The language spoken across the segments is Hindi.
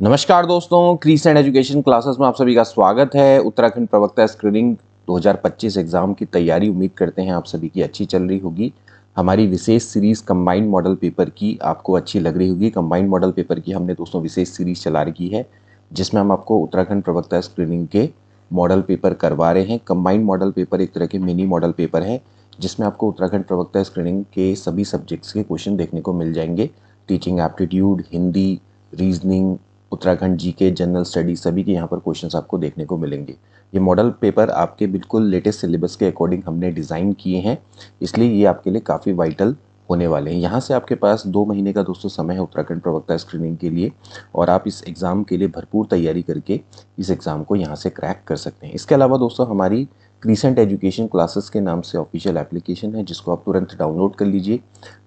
नमस्कार दोस्तों, क्रिसेंट एजुकेशन क्लासेस में आप सभी का स्वागत है। उत्तराखंड प्रवक्ता स्क्रीनिंग 2025 एग्जाम की तैयारी उम्मीद करते हैं आप सभी की अच्छी चल रही होगी। हमारी विशेष सीरीज कंबाइंड मॉडल पेपर की आपको अच्छी लग रही होगी। कंबाइंड मॉडल पेपर की हमने दोस्तों विशेष सीरीज चला रखी है जिसमें हम आपको उत्तराखंड प्रवक्ता स्क्रीनिंग के मॉडल पेपर करवा रहे हैं। कंबाइंड मॉडल पेपर एक तरह के मिनी मॉडल पेपर है जिसमें आपको उत्तराखंड प्रवक्ता स्क्रीनिंग के सभी सब्जेक्ट्स के क्वेश्चन देखने को मिल जाएंगे। Teaching aptitude, Hindi, reasoning, Uttarakhand GK, general study सभी के यहाँ पर क्वेश्चंस आपको देखने को मिलेंगे। ये मॉडल पेपर आपके बिल्कुल लेटेस्ट सिलेबस के अकॉर्डिंग हमने डिज़ाइन किए हैं, इसलिए ये आपके लिए काफ़ी वाइटल होने वाले हैं। यहाँ से आपके पास 2 महीने का दोस्तों समय है उत्तराखंड प्रवक्ता स्क्रीनिंग के लिए और आप इस एग्ज़ाम के लिए भरपूर तैयारी करके इस एग्ज़ाम को यहाँ से क्रैक कर सकते हैं। इसके अलावा दोस्तों हमारी क्रिसेंट एजुकेशन क्लासेस के नाम से ऑफिशियल एप्लीकेशन है जिसको आप तुरंत डाउनलोड कर लीजिए।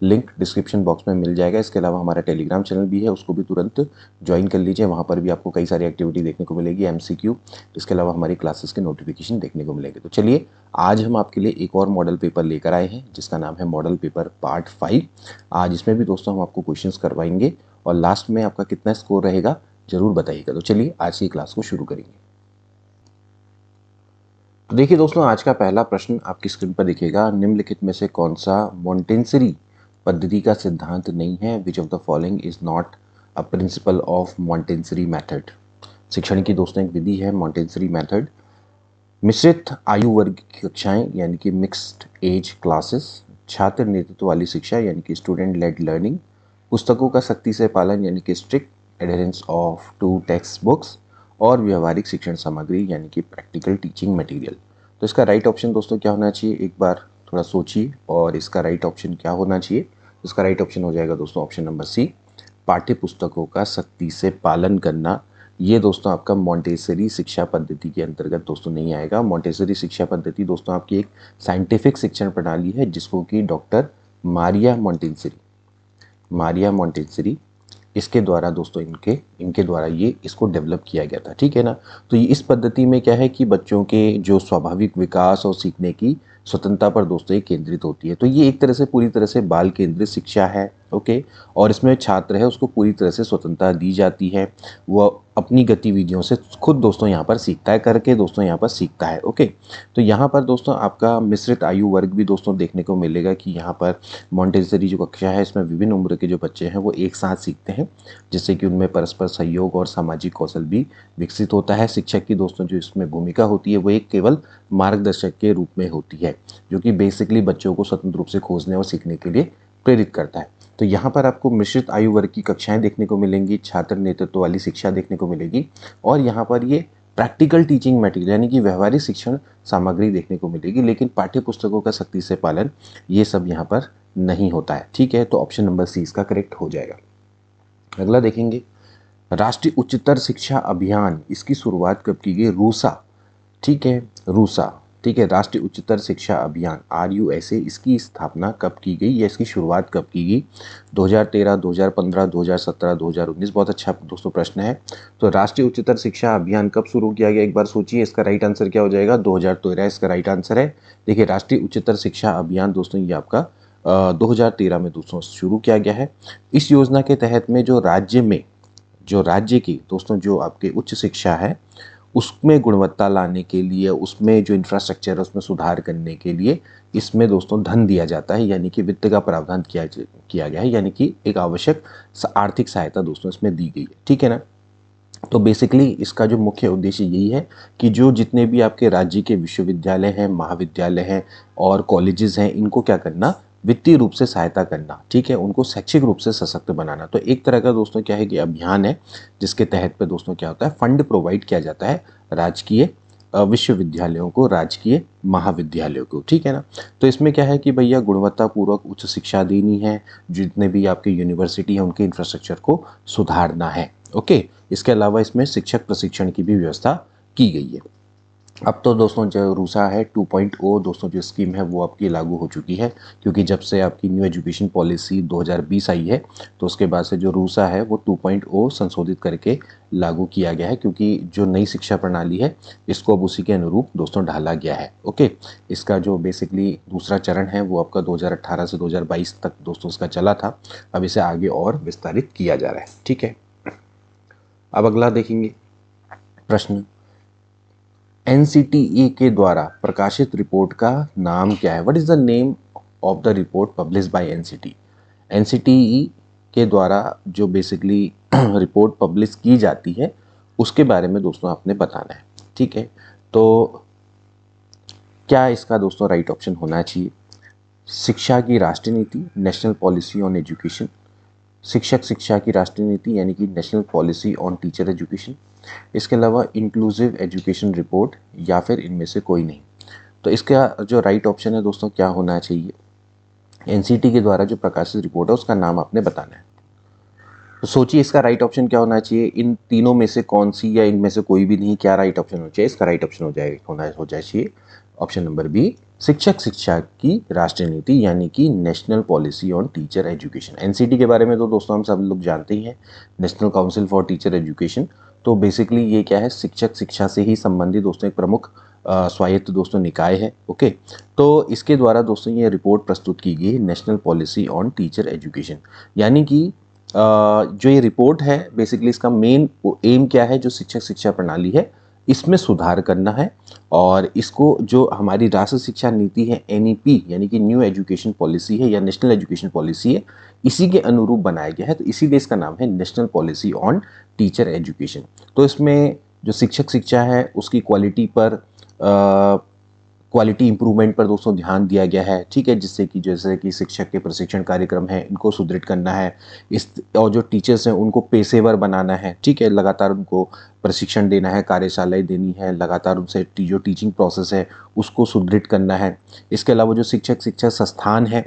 लिंक डिस्क्रिप्शन बॉक्स में मिल जाएगा। इसके अलावा हमारा टेलीग्राम चैनल भी है, उसको भी तुरंत ज्वाइन कर लीजिए। वहाँ पर भी आपको कई सारी एक्टिविटी देखने को मिलेगी, एमसीक्यू, इसके अलावा हमारी क्लासेस के नोटिफिकेशन देखने को मिलेंगे। तो चलिए आज हम आपके लिए एक और मॉडल पेपर लेकर आए हैं जिसका नाम है मॉडल पेपर पार्ट 5। आज इसमें भी दोस्तों हम आपको क्वेश्चंस करवाएंगे और लास्ट में आपका कितना स्कोर रहेगा जरूर बताइएगा। तो चलिए आज की क्लास को शुरू करेंगे। तो देखिए दोस्तों, आज का पहला प्रश्न आपकी स्क्रीन पर दिखेगा। निम्नलिखित में से कौन सा मॉन्टेसरी पद्धति का सिद्धांत नहीं है? Which of the following is not a principle of Montessori method? शिक्षण की दोस्तों एक विधि है मॉन्टेसरी मेथड। मिश्रित आयु वर्ग की कक्षाएं यानी कि मिक्स्ड एज क्लासेस, छात्र नेतृत्व वाली शिक्षा यानी कि स्टूडेंट लेड लर्निंग, पुस्तकों का सख्ती से पालन यानी कि strict adherence of to textbooks, और व्यवहारिक शिक्षण सामग्री यानी कि प्रैक्टिकल टीचिंग मटेरियल। तो इसका राइट ऑप्शन दोस्तों क्या होना चाहिए, एक बार थोड़ा सोचिए और इसका राइट ऑप्शन क्या होना चाहिए। इसका राइट ऑप्शन हो जाएगा दोस्तों ऑप्शन नंबर सी, पाठ्य पुस्तकों का सख्ती से पालन करना। ये दोस्तों आपका मॉन्टेसरी शिक्षा पद्धति के अंतर्गत दोस्तों नहीं आएगा। मॉन्टेसरी शिक्षा पद्धति दोस्तों आपकी एक साइंटिफिक शिक्षण प्रणाली है जिसको कि डॉक्टर मारिया मॉन्टेसरी इसके द्वारा दोस्तों इनके द्वारा ये इसको डेवलप किया गया था, ठीक है ना। तो ये इस पद्धति में क्या है कि बच्चों के जो स्वाभाविक विकास और सीखने की स्वतंत्रता पर दोस्तों ये केंद्रित होती है। तो ये एक तरह से पूरी तरह से बाल केंद्रित शिक्षा है, ओके। और इसमें छात्र है उसको पूरी तरह से स्वतंत्रता दी जाती है, वह अपनी गतिविधियों से खुद दोस्तों यहाँ पर सीखता है, करके दोस्तों यहाँ पर सीखता है, ओके। तो यहाँ पर दोस्तों आपका मिश्रित आयु वर्ग भी दोस्तों देखने को मिलेगा कि यहाँ पर मॉन्टेसरी जो कक्षा है इसमें विभिन्न उम्र के जो बच्चे हैं वो एक साथ सीखते हैं जिससे कि उनमें परस्पर सहयोग और सामाजिक कौशल भी विकसित होता है। शिक्षक की दोस्तों जो इसमें भूमिका होती है वो एक केवल मार्गदर्शक के रूप में होती है जो कि बेसिकली बच्चों को स्वतंत्र रूप से खोजने और सीखने के लिए प्रेरित करता है। तो यहाँ पर आपको मिश्रित आयु वर्ग की कक्षाएं देखने को मिलेंगी, छात्र नेतृत्व वाली शिक्षा देखने को मिलेगी और यहाँ पर ये प्रैक्टिकल टीचिंग मटेरियल यानी कि व्यवहारिक शिक्षण सामग्री देखने को मिलेगी, लेकिन पाठ्य पुस्तकों का सख्ती से पालन ये सब यहाँ पर नहीं होता है, ठीक है। तो ऑप्शन नंबर सी इसका करेक्ट हो जाएगा। अगला देखेंगे, राष्ट्रीय उच्चतर शिक्षा अभियान इसकी शुरुआत कब की गई? रूसा, ठीक है, रूसा, ठीक है, राष्ट्रीय उच्चतर शिक्षा अभियान RUSA इसकी स्थापना कब की गई या इसकी शुरुआत कब की गई? 2013, 2015, 2017, 2019? बहुत अच्छा दोस्तों प्रश्न है। तो राष्ट्रीय उच्चतर शिक्षा अभियान कब शुरू किया गया, एक बार सोचिए। इसका राइट आंसर क्या हो जाएगा? 2013 इसका राइट आंसर है। देखिए राष्ट्रीय उच्चतर शिक्षा अभियान दोस्तों ये आपका 2013 में दोस्तों शुरू किया गया है। इस योजना के तहत में जो राज्य की दोस्तों जो आपके उच्च शिक्षा है उसमें गुणवत्ता लाने के लिए, उसमें जो इंफ्रास्ट्रक्चर है उसमें सुधार करने के लिए इसमें दोस्तों धन दिया जाता है, यानी कि वित्त का प्रावधान किया गया है, यानी कि एक आवश्यक आर्थिक सहायता दोस्तों इसमें दी गई है, ठीक है ना। तो बेसिकली इसका जो मुख्य उद्देश्य यही है कि जो जितने भी आपके राज्य के विश्वविद्यालय हैं, महाविद्यालय हैं और कॉलेजेस हैं, इनको क्या करना, वित्तीय रूप से सहायता करना, ठीक है, उनको शैक्षिक रूप से सशक्त बनाना। तो एक तरह का दोस्तों क्या है कि अभियान है जिसके तहत पे दोस्तों क्या होता है, फंड प्रोवाइड किया जाता है राजकीय विश्वविद्यालयों को, राजकीय महाविद्यालयों को, ठीक है ना। तो इसमें क्या है कि भैया गुणवत्तापूर्वक उच्च शिक्षा देनी है, जितने भी आपके यूनिवर्सिटी हैं उनके इंफ्रास्ट्रक्चर को सुधारना है, ओके। इसके अलावा इसमें शिक्षक प्रशिक्षण की भी व्यवस्था की गई है। अब तो दोस्तों जो रूसा है 2.0 दोस्तों जो स्कीम है वो आपकी लागू हो चुकी है, क्योंकि जब से आपकी न्यू एजुकेशन पॉलिसी 2020 आई है तो उसके बाद से जो रूसा है वो 2.0 संशोधित करके लागू किया गया है, क्योंकि जो नई शिक्षा प्रणाली है इसको अब उसी के अनुरूप दोस्तों ढाला गया है, ओके। इसका जो बेसिकली दूसरा चरण है वो आपका 2018 से 2022 तक दोस्तों इसका चला था, अब इसे आगे और विस्तारित किया जा रहा है, ठीक है। अब अगला देखेंगे प्रश्न, एनसीटीई के द्वारा प्रकाशित रिपोर्ट का नाम क्या है? What is the name of the report publish by NCT? NCTE के द्वारा जो बेसिकली रिपोर्ट पब्लिश की जाती है उसके बारे में दोस्तों आपने बताना है, ठीक है। तो क्या इसका दोस्तों राइट ऑप्शन होना चाहिए? शिक्षा की राष्ट्रीय नीति, नेशनल पॉलिसी ऑन एजुकेशन, शिक्षा की राष्ट्रीय नीति यानी कि national policy on teacher education, इसके अलावा इंक्लूसिव एजुकेशन रिपोर्ट, या फिर इनमें से कोई नहीं। तो इसका जो राइट ऑप्शन है दोस्तों क्या होना चाहिए? एनसीटी के द्वारा जो प्रकाशित रिपोर्ट है उसका नाम आपने बताना है। तो सोचिए इसका राइट ऑप्शन क्या होना चाहिए? इन तीनों में से कौन सी या इनमें से कोई भी नहीं, क्या राइट ऑप्शन होना चाहिए? इसका राइट ऑप्शन हो जाए चाहिए ऑप्शन नंबर बी, शिक्षा की राष्ट्रीय नीति यानी कि national policy on teacher education. NCT के बारे में तो दोस्तों हम सब लोग जानते ही हैं, national council for teacher education. तो बेसिकली ये क्या है? शिक्षा से ही संबंधित दोस्तों एक प्रमुख स्वायत्त दोस्तों निकाय है। ओके, तो इसके द्वारा दोस्तों ये रिपोर्ट प्रस्तुत की गई national policy on teacher education, यानी कि जो ये रिपोर्ट है बेसिकली इसका मेन एम क्या है? जो शिक्षा प्रणाली है इसमें सुधार करना है, और इसको जो हमारी राष्ट्रीय शिक्षा नीति है एनईपी यानी कि न्यू एजुकेशन पॉलिसी है या नेशनल एजुकेशन पॉलिसी है, इसी के अनुरूप बनाया गया है। तो इसीलिए इसका नाम है national policy on teacher education. तो इसमें जो शिक्षा है उसकी क्वालिटी पर क्वालिटी इंप्रूवमेंट पर दोस्तों ध्यान दिया गया है, ठीक है, जिससे कि जैसे कि शिक्षक के प्रशिक्षण कार्यक्रम है इनको सुदृढ़ करना है, इस और जो टीचर्स हैं उनको पेशेवर बनाना है, ठीक है, लगातार उनको प्रशिक्षण देना है, कार्यशालाएं देनी है, लगातार उनसे जो टीचिंग प्रोसेस है उसको सुदृढ़ करना है। इसके अलावा जो शिक्षा संस्थान है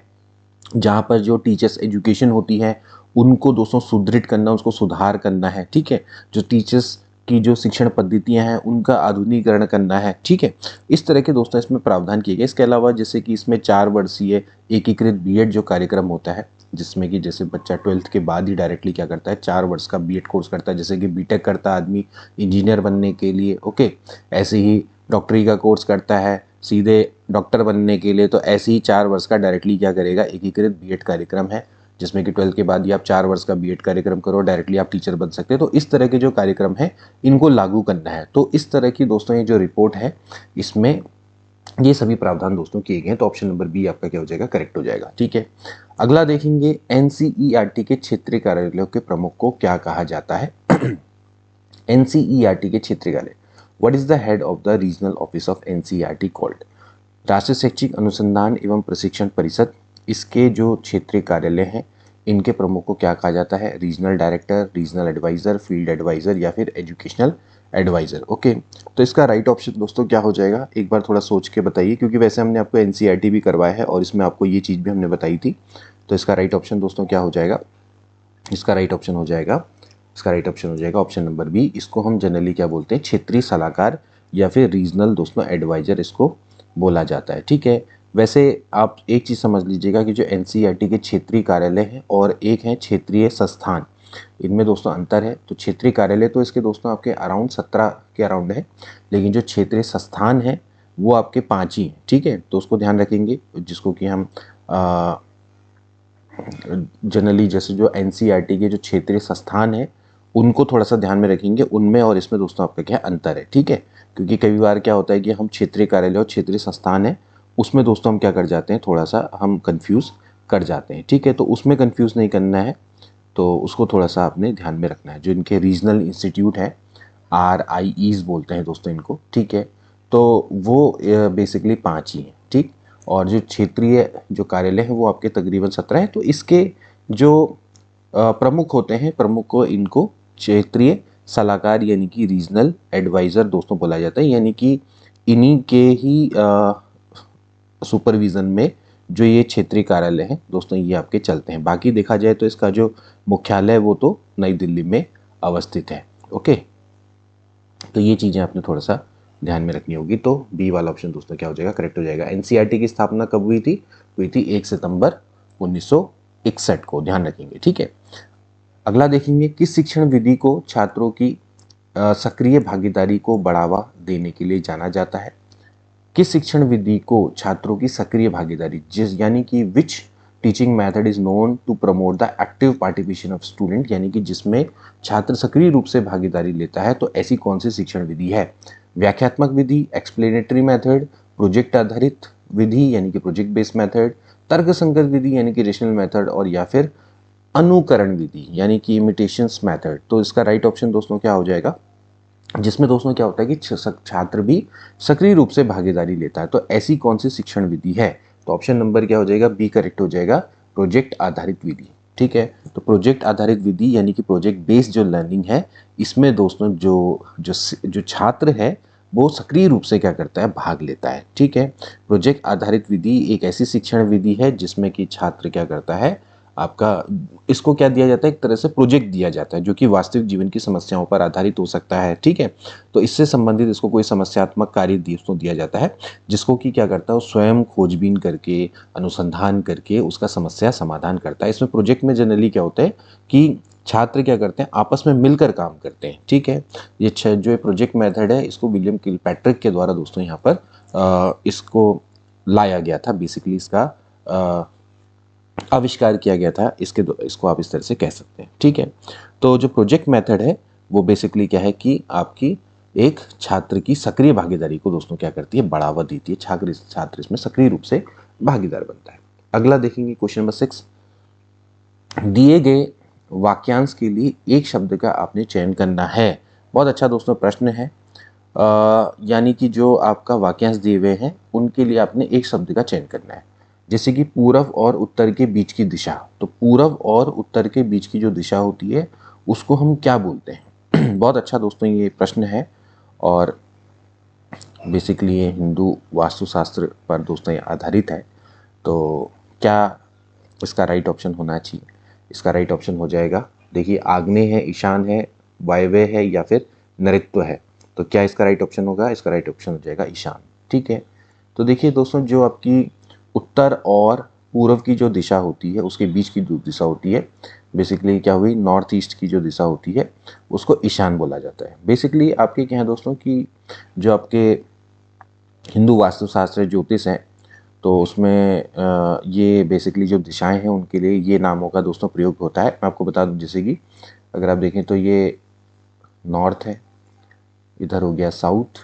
जहाँ पर जो टीचर्स एजुकेशन होती है उनको दोस्तों सुदृढ़ करना, उसको सुधार करना है, ठीक है, जो टीचर्स की जो शिक्षण पद्धतियां हैं उनका आधुनिकीकरण करना है, ठीक है। इस तरह के दोस्तों इसमें प्रावधान किए गए। इसके अलावा जैसे कि इसमें 4 वर्षीय एकीकृत बीएड जो कार्यक्रम होता है, जिसमें कि जैसे बच्चा 12th के बाद ही डायरेक्टली क्या करता है, 4 वर्ष का बीएड कोर्स करता है, जैसे कि बीटेक करता आदमी इंजीनियर बनने के लिए, ओके, ऐसे ही डॉक्टरी का कोर्स करता है सीधे डॉक्टर बनने के लिए, तो ऐसे ही 4 वर्ष का डायरेक्टली क्या करेगा, एकीकृत बीएड कार्यक्रम है, जिसमें कि 12th के बाद ही आप 4 वर्ष का बीएड कार्यक्रम करो, डायरेक्टली आप टीचर बन सकते हैं। तो इस तरह के जो कार्यक्रम है इनको लागू करना है। तो इस तरह की दोस्तों ये जो रिपोर्ट है इसमें ये सभी प्रावधान दोस्तों किए गए हैं। तो ऑप्शन नंबर बी आपका क्या हो जाएगा, करेक्ट हो जाएगा, ठीक है। अगला देखेंगे, एनसीईआरटी के क्षेत्रीय कार्यालयों के प्रमुख को क्या कहा जाता है? एनसीईआरटी के क्षेत्रीय कार्यालय, what is the head of the regional office of NCERT called? राष्ट्रीय शैक्षिक अनुसंधान एवं प्रशिक्षण परिषद, इसके जो क्षेत्रीय कार्यालय हैं इनके प्रमुख को क्या कहा जाता है? Regional director, regional adviser, field adviser या फिर एजुकेशनल एडवाइज़र। ओके, तो इसका राइट ऑप्शन दोस्तों क्या हो जाएगा, एक बार थोड़ा सोच के बताइए, क्योंकि वैसे हमने आपको एनसीईआरटी भी करवाया है और इसमें आपको ये चीज़ भी हमने बताई थी। तो इसका राइट ऑप्शन दोस्तों क्या हो जाएगा? इसका राइट ऑप्शन हो जाएगा ऑप्शन नंबर बी। इसको हम जनरली क्या बोलते हैं, क्षेत्रीय सलाहकार या फिर रीजनल दोस्तों एडवाइज़र इसको बोला जाता है, ठीक है। वैसे आप एक चीज़ समझ लीजिएगा कि जो एनसीईआरटी के क्षेत्रीय कार्यालय हैं और एक है क्षेत्रीय संस्थान, इनमें दोस्तों अंतर है। तो क्षेत्रीय कार्यालय तो इसके दोस्तों आपके अराउंड 17 के अराउंड है, लेकिन जो क्षेत्रीय संस्थान है वो आपके 5 ही हैं, ठीक है। तो उसको ध्यान रखेंगे, जिसको कि हम जनरली जैसे जो एनसीईआरटी के जो क्षेत्रीय संस्थान है उनको थोड़ा सा ध्यान में रखेंगे, उनमें और इसमें दोस्तों आपका क्या अंतर है, ठीक है। क्योंकि कई बार क्या होता है कि हम क्षेत्रीय कार्यालय और क्षेत्रीय संस्थान है उसमें दोस्तों हम क्या कर जाते हैं, थोड़ा सा हम कंफ्यूज कर जाते हैं, ठीक है। तो उसमें कंफ्यूज नहीं करना है, तो उसको थोड़ा सा आपने ध्यान में रखना है। जो इनके रीजनल इंस्टीट्यूट है, RIEs बोलते हैं दोस्तों इनको, ठीक है, तो वो बेसिकली 5 ही हैं, ठीक। और जो क्षेत्रीय जो कार्यालय है वो आपके तकरीबन 17 है। तो इसके जो प्रमुख होते हैं, प्रमुख को इनको क्षेत्रीय सलाहकार यानी कि रीजनल एडवाइज़र दोस्तों बोला जाता है, यानी कि इन्हीं के ही सुपरविज़न में जो ये क्षेत्रीय कार्यालय हैं दोस्तों ये आपके चलते हैं। बाकी देखा जाए तो इसका जो मुख्यालय है वो तो नई दिल्ली में अवस्थित है, ओके। तो ये चीज़ें आपने थोड़ा सा ध्यान में रखनी होगी। तो बी वाला ऑप्शन दोस्तों क्या हो जाएगा, करेक्ट हो जाएगा। एनसीईआरटी की स्थापना कब हुई थी? 1 सितंबर 1961 को, ध्यान रखेंगे, ठीक है। अगला देखेंगे, किस शिक्षण विधि को छात्रों की सक्रिय भागीदारी को बढ़ावा देने के लिए जाना जाता है? किस शिक्षण विधि को छात्रों की सक्रिय भागीदारी, जिस यानी कि which teaching method is known to promote the active participation of student, यानी कि जिसमें छात्र सक्रिय रूप से भागीदारी लेता है, तो ऐसी कौन सी शिक्षण विधि है? व्याख्यात्मक विधि, एक्सप्लेनेटरी मेथड, प्रोजेक्ट आधारित विधि यानी कि प्रोजेक्ट बेस्ड मेथड, तर्क संगत विधि यानी कि रेशनल मेथड, और या फिर अनुकरण विधि यानी कि इमिटेशंस मेथड। तो इसका राइट ऑप्शन दोस्तों क्या हो जाएगा, जिसमें दोस्तों क्या होता है कि छात्र भी सक्रिय रूप से भागीदारी लेता है, तो ऐसी कौन सी शिक्षण विधि है? तो ऑप्शन नंबर क्या हो जाएगा, बी करेक्ट हो जाएगा, प्रोजेक्ट आधारित विधि। ठीक है, तो प्रोजेक्ट आधारित विधि यानी कि प्रोजेक्ट बेस्ड जो लर्निंग है, इसमें दोस्तों जो जो जो छात्र है वो सक्रिय रूप से क्या करता है, भाग लेता है। ठीक है, प्रोजेक्ट आधारित विधि एक ऐसी शिक्षण विधि है जिसमें कि छात्र क्या करता है, आपका इसको क्या दिया जाता है, एक तरह से प्रोजेक्ट दिया जाता है जो कि वास्तविक जीवन की समस्याओं पर आधारित हो सकता है। ठीक है, तो इससे संबंधित इसको कोई समस्यात्मक कार्य दिया जाता है, जिसको कि क्या करता है, स्वयं खोजबीन करके, अनुसंधान करके उसका समस्या समाधान करता है। इसमें प्रोजेक्ट में जनरली क्या होता है कि छात्र क्या करते हैं, आपस में मिलकर काम करते हैं। ठीक है, ये जो प्रोजेक्ट मेथड है, इसको विलियम किलपैट्रिक के द्वारा दोस्तों यहाँ पर इसको लाया गया था, बेसिकली इसका आविष्कार किया गया था, इसको आप इस तरह से कह सकते हैं। ठीक है, तो जो प्रोजेक्ट मेथड है वो बेसिकली क्या है कि आपकी एक छात्र की सक्रिय भागीदारी को दोस्तों क्या करती है, बढ़ावा देती है। छात्र इसमें सक्रिय रूप से भागीदार बनता है। अगला देखेंगे क्वेश्चन नंबर 6। दिए गए वाक्यांश के लिए एक शब्द का आपने चयन करना है। बहुत अच्छा दोस्तों प्रश्न है, यानी कि जो आपका वाक्यांश दिए हुए हैं उनके लिए आपने एक शब्द का चयन करना है। जैसे कि पूरब और उत्तर के बीच की दिशा, तो पूरब और उत्तर के बीच की जो दिशा होती है उसको हम क्या बोलते हैं? बहुत अच्छा दोस्तों ये प्रश्न है, और बेसिकली ये हिंदू वास्तुशास्त्र पर दोस्तों ये आधारित है। तो क्या इसका राइट ऑप्शन होना चाहिए? इसका राइट ऑप्शन हो जाएगा, देखिए, आग्नेय है, ईशान है, वायव्य है या फिर नैऋत्य है। तो क्या इसका राइट ऑप्शन होगा? इसका राइट ऑप्शन हो जाएगा ईशान। ठीक है, तो देखिए दोस्तों, जो आपकी उत्तर और पूर्व की जो दिशा होती है उसके बीच की जो दिशा होती है, बेसिकली क्या हुई, नॉर्थ ईस्ट की जो दिशा होती है उसको ईशान बोला जाता है। बेसिकली आपके क्या है दोस्तों कि जो आपके हिंदू वास्तुशास्त्र ज्योतिष है, तो उसमें ये बेसिकली जो दिशाएं हैं उनके लिए ये नामों का दोस्तों प्रयोग होता है। मैं आपको बता दूं, जैसे कि अगर आप देखें तो ये नॉर्थ है, इधर हो गया साउथ,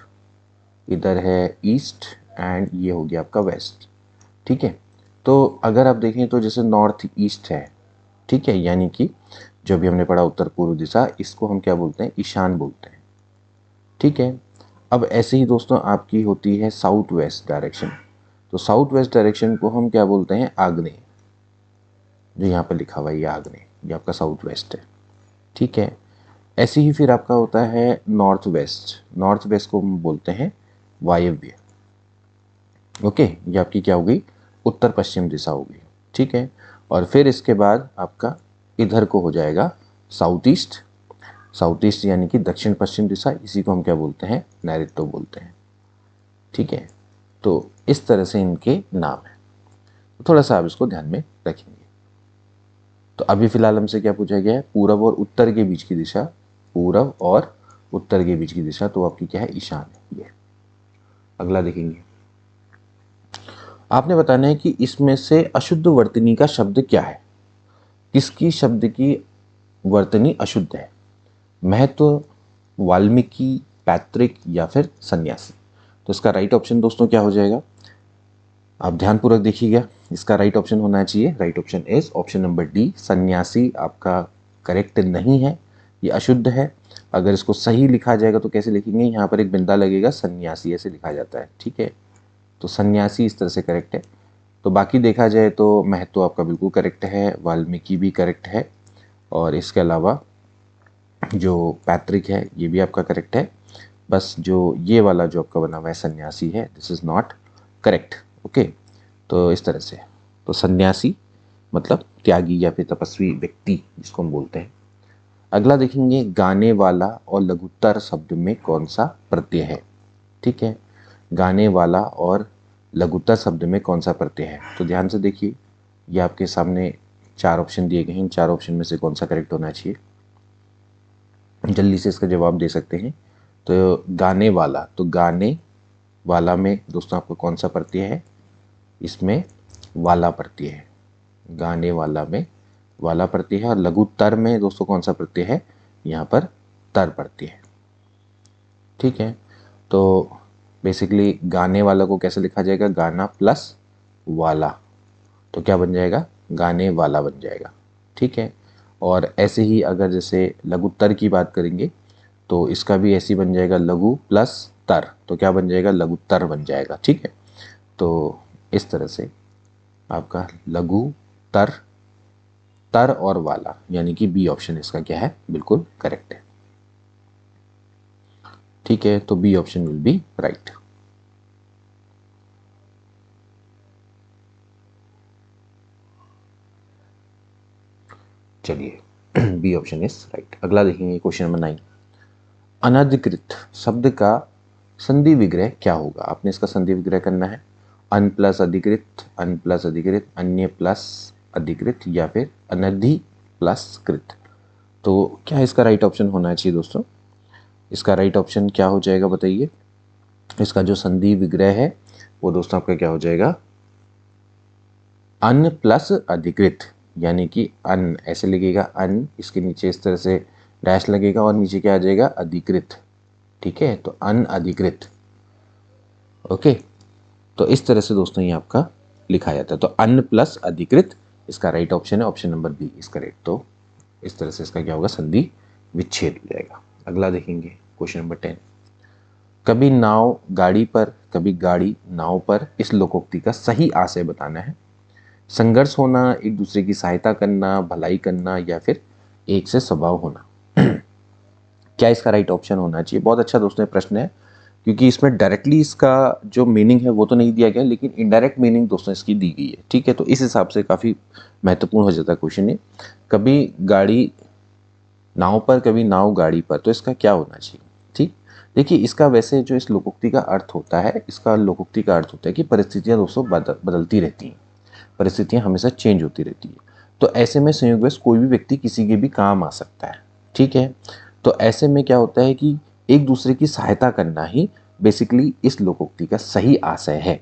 इधर है ईस्ट, एंड ये हो गया आपका वेस्ट। ठीक है, तो अगर आप देखें तो जैसे नॉर्थ ईस्ट है, ठीक है, यानी कि जो भी हमने पढ़ा उत्तर पूर्व दिशा, इसको हम क्या बोलते हैं, ईशान बोलते हैं। ठीक है, अब ऐसे ही दोस्तों आपकी होती है साउथ वेस्ट डायरेक्शन, तो साउथ वेस्ट डायरेक्शन को हम क्या बोलते हैं, आग्नेय। जो यहाँ पर लिखा हुआ है ये आग्नेय, ये आपका साउथ वेस्ट है। ठीक है, ऐसे ही फिर आपका होता है नॉर्थ वेस्ट, नॉर्थ वेस्ट को हम बोलते हैं वायव्य। ओके, ये आपकी क्या होगी, उत्तर पश्चिम दिशा होगी। ठीक है, और फिर इसके बाद आपका इधर को हो जाएगा साउथ ईस्ट, साउथ ईस्ट यानी कि दक्षिण पश्चिम दिशा, इसी को हम क्या बोलते हैं, नैऋत्य बोलते हैं। ठीक है, तो इस तरह से इनके नाम है, तो थोड़ा सा आप इसको ध्यान में रखेंगे। तो अभी फिलहाल हमसे क्या पूछा गया है, पूरब और उत्तर के बीच की दिशा, पूरब और उत्तर के बीच की दिशा, तो आपकी क्या है, ईशान है ये। अगला देखेंगे, आपने बताना है कि इसमें से अशुद्ध वर्तनी का शब्द क्या है। किसकी शब्द की वर्तनी अशुद्ध है? महत्व, वाल्मीकि, पैतृक या फिर सन्यासी। तो इसका राइट ऑप्शन दोस्तों क्या हो जाएगा, आप ध्यानपूर्वक देखिएगा। इसका राइट ऑप्शन होना चाहिए, right option is option number D, सन्यासी आपका करेक्ट नहीं है, ये अशुद्ध है। अगर इसको सही लिखा जाएगा तो कैसे लिखेंगे, यहाँ पर एक बिंदा लगेगा, सन्यासी ऐसे लिखा जाता है। ठीक है, तो सन्यासी इस तरह से करेक्ट है। तो बाकी देखा जाए तो महत्व आपका बिल्कुल करेक्ट है, वाल्मीकि भी करेक्ट है, और इसके अलावा जो पैतृक है ये भी आपका करेक्ट है। बस जो ये वाला जो आपका बना हुआ है सन्यासी है, this is not correct. Okay, तो इस तरह से, तो सन्यासी मतलब त्यागी या फिर तपस्वी व्यक्ति जिसको हम बोलते हैं। अगला देखेंगे, गाने वाला और लघुत्तर शब्द में कौन सा प्रत्यय है। ठीक है, गाने वाला और लघुत्तर शब्द में कौन सा प्रत्यय है, तो ध्यान से देखिए, ये आपके सामने 4 ऑप्शन दिए गए हैं, इन 4 ऑप्शन में से कौन सा करेक्ट होना चाहिए, जल्दी से इसका जवाब दे सकते हैं। तो गाने वाला, तो गाने वाला में दोस्तों आपको कौन सा प्रत्यय है, इसमें वाला प्रत्यय है, गाने वाला में वाला प्रत्यय है, और लघुतर में दोस्तों कौन सा प्रत्यय है, यहाँ पर तर प्रत्यय है। ठीक है, तो बेसिकली गाने वाला को कैसे लिखा जाएगा, गाना प्लस वाला, तो क्या बन जाएगा, गाने वाला बन जाएगा। ठीक है, और ऐसे ही अगर जैसे लघुतर की बात करेंगे तो इसका भी ऐसे ही बन जाएगा, लघु प्लस तर, तो क्या बन जाएगा, लघुतर बन जाएगा। ठीक है, तो इस तरह से आपका लघु तर, तर और वाला, यानी कि बी ऑप्शन इसका क्या है, बिल्कुल करेक्ट है। ठीक है, तो B option will be right. चलिए बी ऑप्शन इज राइट। अगला देखेंगे क्वेश्चन नंबर 9। अनधिकृत शब्द का संधि विग्रह क्या होगा, आपने इसका संधि विग्रह करना है। अन प्लस अधिकृत, अन प्लस अधिकृत, अन्य प्लस अधिकृत, या फिर अनधि प्लस कृत। तो क्या इसका राइट ऑप्शन होना चाहिए दोस्तों, इसका राइट ऑप्शन क्या हो जाएगा बताइए। इसका जो संधि विग्रह है वो दोस्तों आपका क्या हो जाएगा, अन प्लस अधिकृत, यानी कि अन ऐसे लगेगा, अन इसके नीचे इस तरह से डैश लगेगा और नीचे क्या आ जाएगा, अधिकृत। ठीक है, तो अन अधिकृत। ओके, तो इस तरह से दोस्तों ये आपका लिखा जाता है। तो अन प्लस अधिकृत इसका राइट ऑप्शन है, option number B is correct. तो इस तरह से इसका क्या होगा, संधि विच्छेद हो जाएगा। अगला देखेंगे क्वेश्चन नंबर 10। कभी नाव गाड़ी पर, कभी गाड़ी नाव पर, इस लोकोक्ति का सही आशय बताना है। संघर्ष होना, एक दूसरे की सहायता करना, भलाई करना, या फिर एक से स्वभाव होना। क्या इसका राइट ऑप्शन होना चाहिए। बहुत अच्छा दोस्तों प्रश्न है, क्योंकि इसमें डायरेक्टली इसका जो मीनिंग है वो तो नहीं दिया गया, लेकिन इनडायरेक्ट मीनिंग दोस्तों इसकी दी गई है। ठीक है, तो इस हिसाब से काफ़ी महत्वपूर्ण हो जाता है क्वेश्चन ये। कभी गाड़ी नाव पर, कभी नाव गाड़ी पर, तो इसका क्या होना चाहिए। ठीक, देखिए इसका वैसे जो इस लोकोक्ति का अर्थ होता है, इसका लोकोक्ति का अर्थ होता है कि परिस्थितियां दोस्तों बदलती रहती हैं, परिस्थितियां हमेशा चेंज होती रहती है। तो ऐसे में संयोगवश कोई भी व्यक्ति किसी के भी काम आ सकता है। ठीक है, तो ऐसे में क्या होता है कि एक दूसरे की सहायता करना ही बेसिकली इस लोकोक्ति का सही आशय है।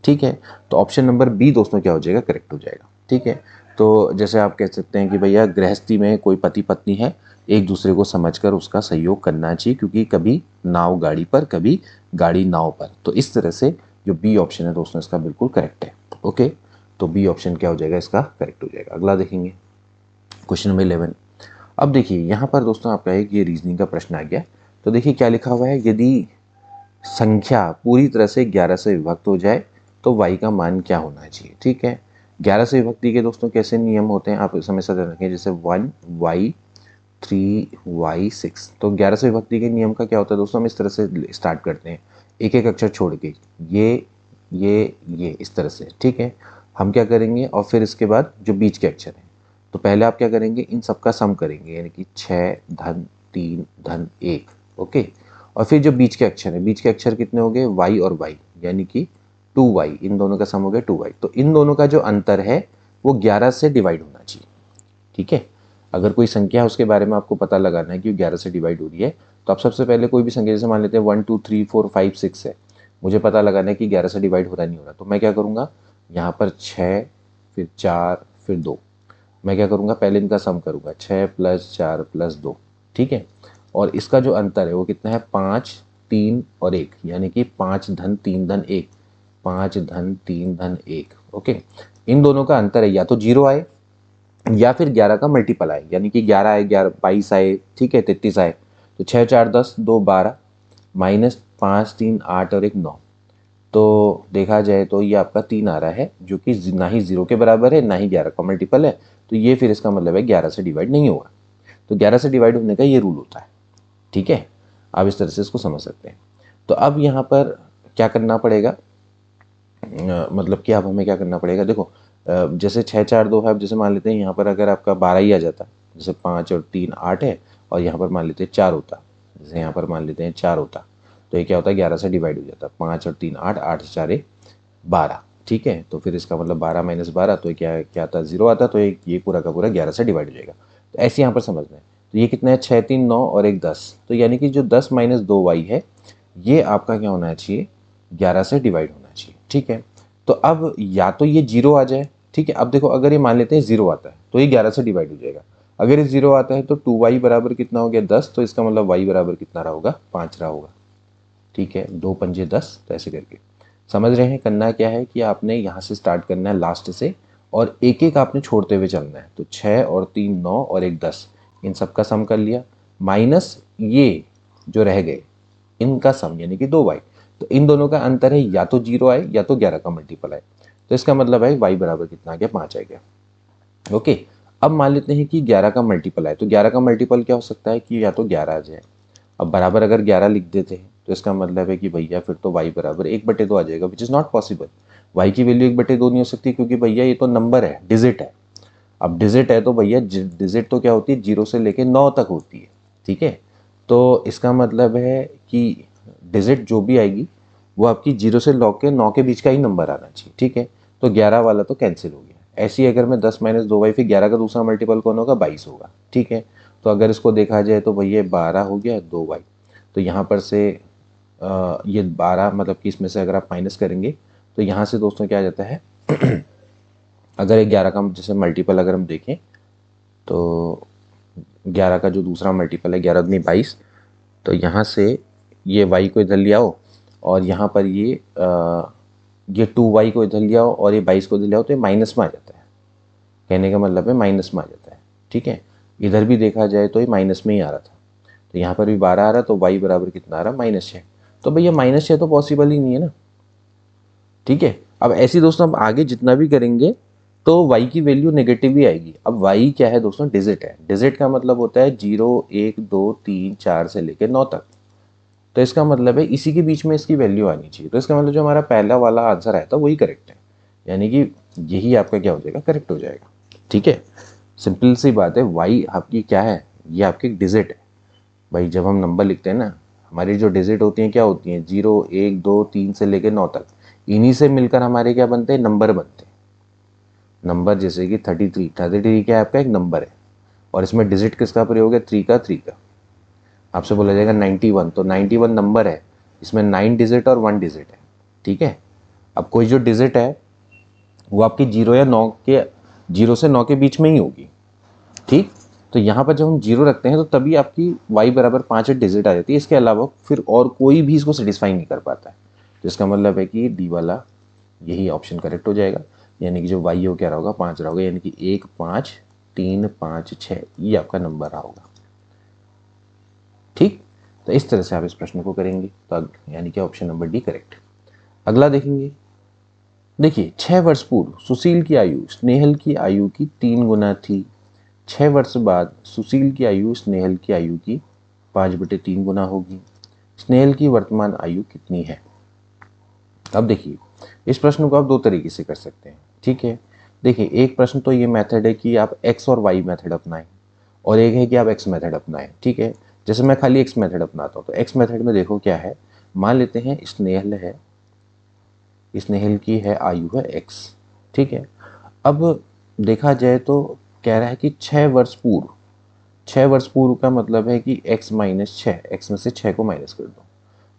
ठीक है, तो ऑप्शन नंबर बी दोस्तों क्या हो जाएगा, करेक्ट हो जाएगा। ठीक है, तो जैसे आप कह सकते हैं कि भैया गृहस्थी में कोई पति पत्नी है, एक दूसरे को समझकर उसका सहयोग करना चाहिए, क्योंकि कभी नाव गाड़ी पर, कभी गाड़ी नाव पर। तो इस तरह से जो बी ऑप्शन है दोस्तों इसका बिल्कुल करेक्ट है। ओके, तो बी ऑप्शन क्या हो जाएगा, इसका करेक्ट हो जाएगा। अगला देखेंगे क्वेश्चन नंबर 11। अब देखिए यहाँ पर दोस्तों आपका एक ये रीजनिंग का प्रश्न आ गया। तो देखिए क्या लिखा हुआ है, यदि संख्या पूरी तरह से 11 से विभक्त हो जाए तो y का मान क्या होना चाहिए। ठीक है, 11 से विभक्ति के दोस्तों कैसे नियम होते हैं आप हमेशा ध्यान रखें, जैसे 1y 3y 6। तो 11 से विभक्ति के नियम का क्या होता है दोस्तों, हम इस तरह से स्टार्ट करते हैं, एक एक अक्षर छोड़ के, ये इस तरह से। ठीक है, हम क्या करेंगे, और फिर इसके बाद जो बीच के अक्षर हैं, तो पहले आप क्या करेंगे, इन सबका सम करेंगे, यानी कि 6 धन 3 धन 1। ओके, और फिर जो बीच के अक्षर हैं, बीच के अक्षर कितने हो गए, y और y, यानी कि 2y, इन दोनों का सम हो गया 2y। तो इन दोनों का जो अंतर है वो 11 से डिवाइड होना चाहिए। ठीक है, अगर कोई संख्या है उसके बारे में आपको पता लगाना है कि 11 से डिवाइड हो रही है, तो आप सबसे पहले कोई भी संख्या, जैसे मान लेते हैं 1 2 3 4 5 6 है, मुझे पता लगाना है कि 11 से डिवाइड हो रहा नहीं हो रहा, तो मैं क्या करूँगा, यहाँ पर 6 फिर 4 फिर 2, मैं क्या करूँगा, पहले इनका सम करूँगा, 6 + 4 + 2। ठीक है, और इसका जो अंतर है वो कितना है, 5 3 और 1, यानी कि 5 धन 3 धन 1, 5 धन 3 धन 1। ओके, इन दोनों का अंतर है या तो 0 आए या फिर 11 का मल्टीपल आए, यानी कि 11 आए, 11 22 आए, ठीक है, 33 आए। तो 6 4 10 2 12 माइनस 5 3 8 और 1 9। तो देखा जाए तो ये आपका 3 आ रहा है, जो कि ना ही 0 के बराबर है ना ही 11 का मल्टीपल है। तो ये फिर इसका मतलब है 11 से डिवाइड नहीं होगा। तो 11 से डिवाइड होने का ये रूल होता है। ठीक है, आप इस तरह से इसको समझ सकते हैं। तो अब यहाँ पर क्या करना पड़ेगा, मतलब कि अब हमें क्या करना पड़ेगा, देखो जैसे 6 4 2 है, अब जैसे मान लेते हैं यहाँ पर अगर आपका 12 ही आ जाता, जैसे 5 और 3 8 है, और यहाँ पर मान लेते हैं 4 होता, जैसे यहाँ पर मान लेते हैं 4 होता, तो ये क्या होता है, 11 से डिवाइड हो जाता, 5 और 3 8, 8 से 4 12। ठीक है, तो फिर इसका मतलब 12 - 12, तो क्या क्या आता, 0 आता, तो ये पूरा का पूरा 11 से डिवाइड हो जाएगा। तो ऐसे यहाँ पर समझना है। तो ये कितना है, 6 3 9 और 1 10, तो यानी कि जो 10 - 2y है, ये आपका क्या होना चाहिए, 11 से डिवाइड होना चाहिए। ठीक है, तो अब या तो ये 0 आ जाए ठीक है। अब देखो अगर ये मान लेते हैं 0 आता है तो ये 11 से डिवाइड हो जाएगा। अगर ये 0 आता है तो 2y बराबर कितना हो गया 10, तो इसका मतलब y बराबर कितना रहा होगा 5 रहा होगा। ठीक है, 2 पंजे 10, तो ऐसे करके समझ रहे हैं। करना क्या है कि आपने यहाँ से स्टार्ट करना है लास्ट से, और एक एक आपने छोड़ते हुए चलना है। तो 6 और 3 9 और 1 10, इन सब का सम कर लिया, माइनस ये जो रह गए इनका सम यानी कि 2y। तो इन दोनों का अंतर है या तो 0 आए या तो 11 का मल्टीपल आए। तो इसका मतलब है y बराबर कितना आ गया 5 आ गया। ओके, अब मान लेते हैं कि 11 का मल्टीपल आए, तो 11 का मल्टीपल क्या हो सकता है कि या तो 11 आ जाए। अब बराबर अगर 11 लिख देते हैं तो इसका मतलब है कि भैया फिर तो y बराबर 1/2 आ जाएगा, which is not possible. y की वैल्यू 1/2 नहीं हो सकती, क्योंकि भैया ये तो नंबर है, डिजिट है। अब डिजिट है तो भैया डिजिट तो क्या होती है 0 से लेके 9 तक होती है। ठीक है, तो इसका मतलब है कि डिजिट जो भी आएगी वो आपकी 0 से 9 के बीच का ही नंबर आना चाहिए। ठीक है, तो 11 वाला तो कैंसिल हो गया। ऐसे ही अगर मैं 10 - 2y, फिर 11 का दूसरा मल्टीपल कौन होगा 22 होगा। ठीक है, तो अगर इसको देखा जाए तो भैया 12 हो गया 2y। तो यहाँ पर से ये 12 मतलब कि इसमें से अगर आप माइनस करेंगे तो यहाँ से दोस्तों क्या आ जाता है अगर एक 11 का जैसे मल्टीपल अगर हम देखें तो 11 का जो दूसरा मल्टीपल है 11 दूनी 22, तो यहाँ से ये y को इधर ले आओ और यहाँ पर ये 2y को इधर ले आओ और ये 22 को इधर ले आओ, तो ये माइनस में आ जाता है। कहने का मतलब है माइनस में आ जाता है। ठीक है, इधर भी देखा जाए तो ये माइनस में ही आ रहा था, तो यहाँ पर भी 12 आ रहा है, तो y बराबर कितना आ रहा है -6। तो भैया -6 तो पॉसिबल ही नहीं है ना। ठीक है, अब ऐसे दोस्तों हम आगे जितना भी करेंगे तो y की वैल्यू नेगेटिव ही आएगी। अब y क्या है दोस्तों, डिजिट है। डिजिट का मतलब होता है 0 1 2 3 4 से लेकर 9 तक। तो इसका मतलब है इसी के बीच में इसकी वैल्यू आनी चाहिए। तो इसका मतलब जो हमारा पहला वाला आंसर आया था वही करेक्ट है, यानी कि यही आपका क्या हो जाएगा, करेक्ट हो जाएगा। ठीक है, सिंपल सी बात है। y आपकी क्या है, ये आपकी डिजिट है। भाई जब हम नंबर लिखते हैं ना, हमारी जो डिजिट होती हैं क्या होती हैं 0 1 2 3 से लेकर 9 तक। इन्हीं से मिलकर हमारे क्या बनते हैं, नंबर बनते हैं। नंबर जैसे कि 33 क्या है आपका एक नंबर है, और इसमें डिजिट किसका प्रयोग है 3 का 3 का। आपसे बोला जाएगा 91, तो 91 नंबर है, इसमें 9 डिजिट और 1 डिजिट है। ठीक है, अब कोई जो डिजिट है वो आपकी 0 या 9 के 0 से 9 के बीच में ही होगी। ठीक, तो यहाँ पर जब हम 0 रखते हैं तो तभी आपकी y बराबर 5 डिजिट आ जाती है। इसके अलावा फिर और कोई भी इसको सेटिस्फाई नहीं कर पाता है। तो इसका मतलब है कि डी वाला यही ऑप्शन करेक्ट हो जाएगा, यानी कि जो y हो क्या रहा होगा 5 रहा होगा, यानी कि 1 5 3 5 6 ये आपका नंबर रहा होगा। ठीक, तो इस तरह से आप इस प्रश्न को करेंगे, तो यानी कि ऑप्शन नंबर डी करेक्ट। अगला देखेंगे। देखिए 6 वर्ष पूर्व सुशील की आयु स्नेहल की आयु की 3 गुना थी। 6 वर्ष बाद सुशील की आयु स्नेहल की आयु की 5/3 गुना होगी। स्नेहल की वर्तमान आयु कितनी है। अब देखिए इस प्रश्न को आप दो तरीके से कर सकते हैं। ठीक है, देखिए एक प्रश्न तो ये मेथड है कि आप x और y मेथड अपनाएं, और एक है कि आप x मेथड अपनाएं। ठीक है, जैसे मैं खाली x मेथड अपनाता हूँ, तो x मेथड में देखो क्या है, मान लेते हैं स्नेहल है, स्नेहल की है आयु है x। ठीक है, अब देखा जाए तो कह रहा है कि 6 वर्ष पूर्व। 6 वर्ष पूर्व का मतलब है कि x - 6, x में से 6 को माइनस कर दो।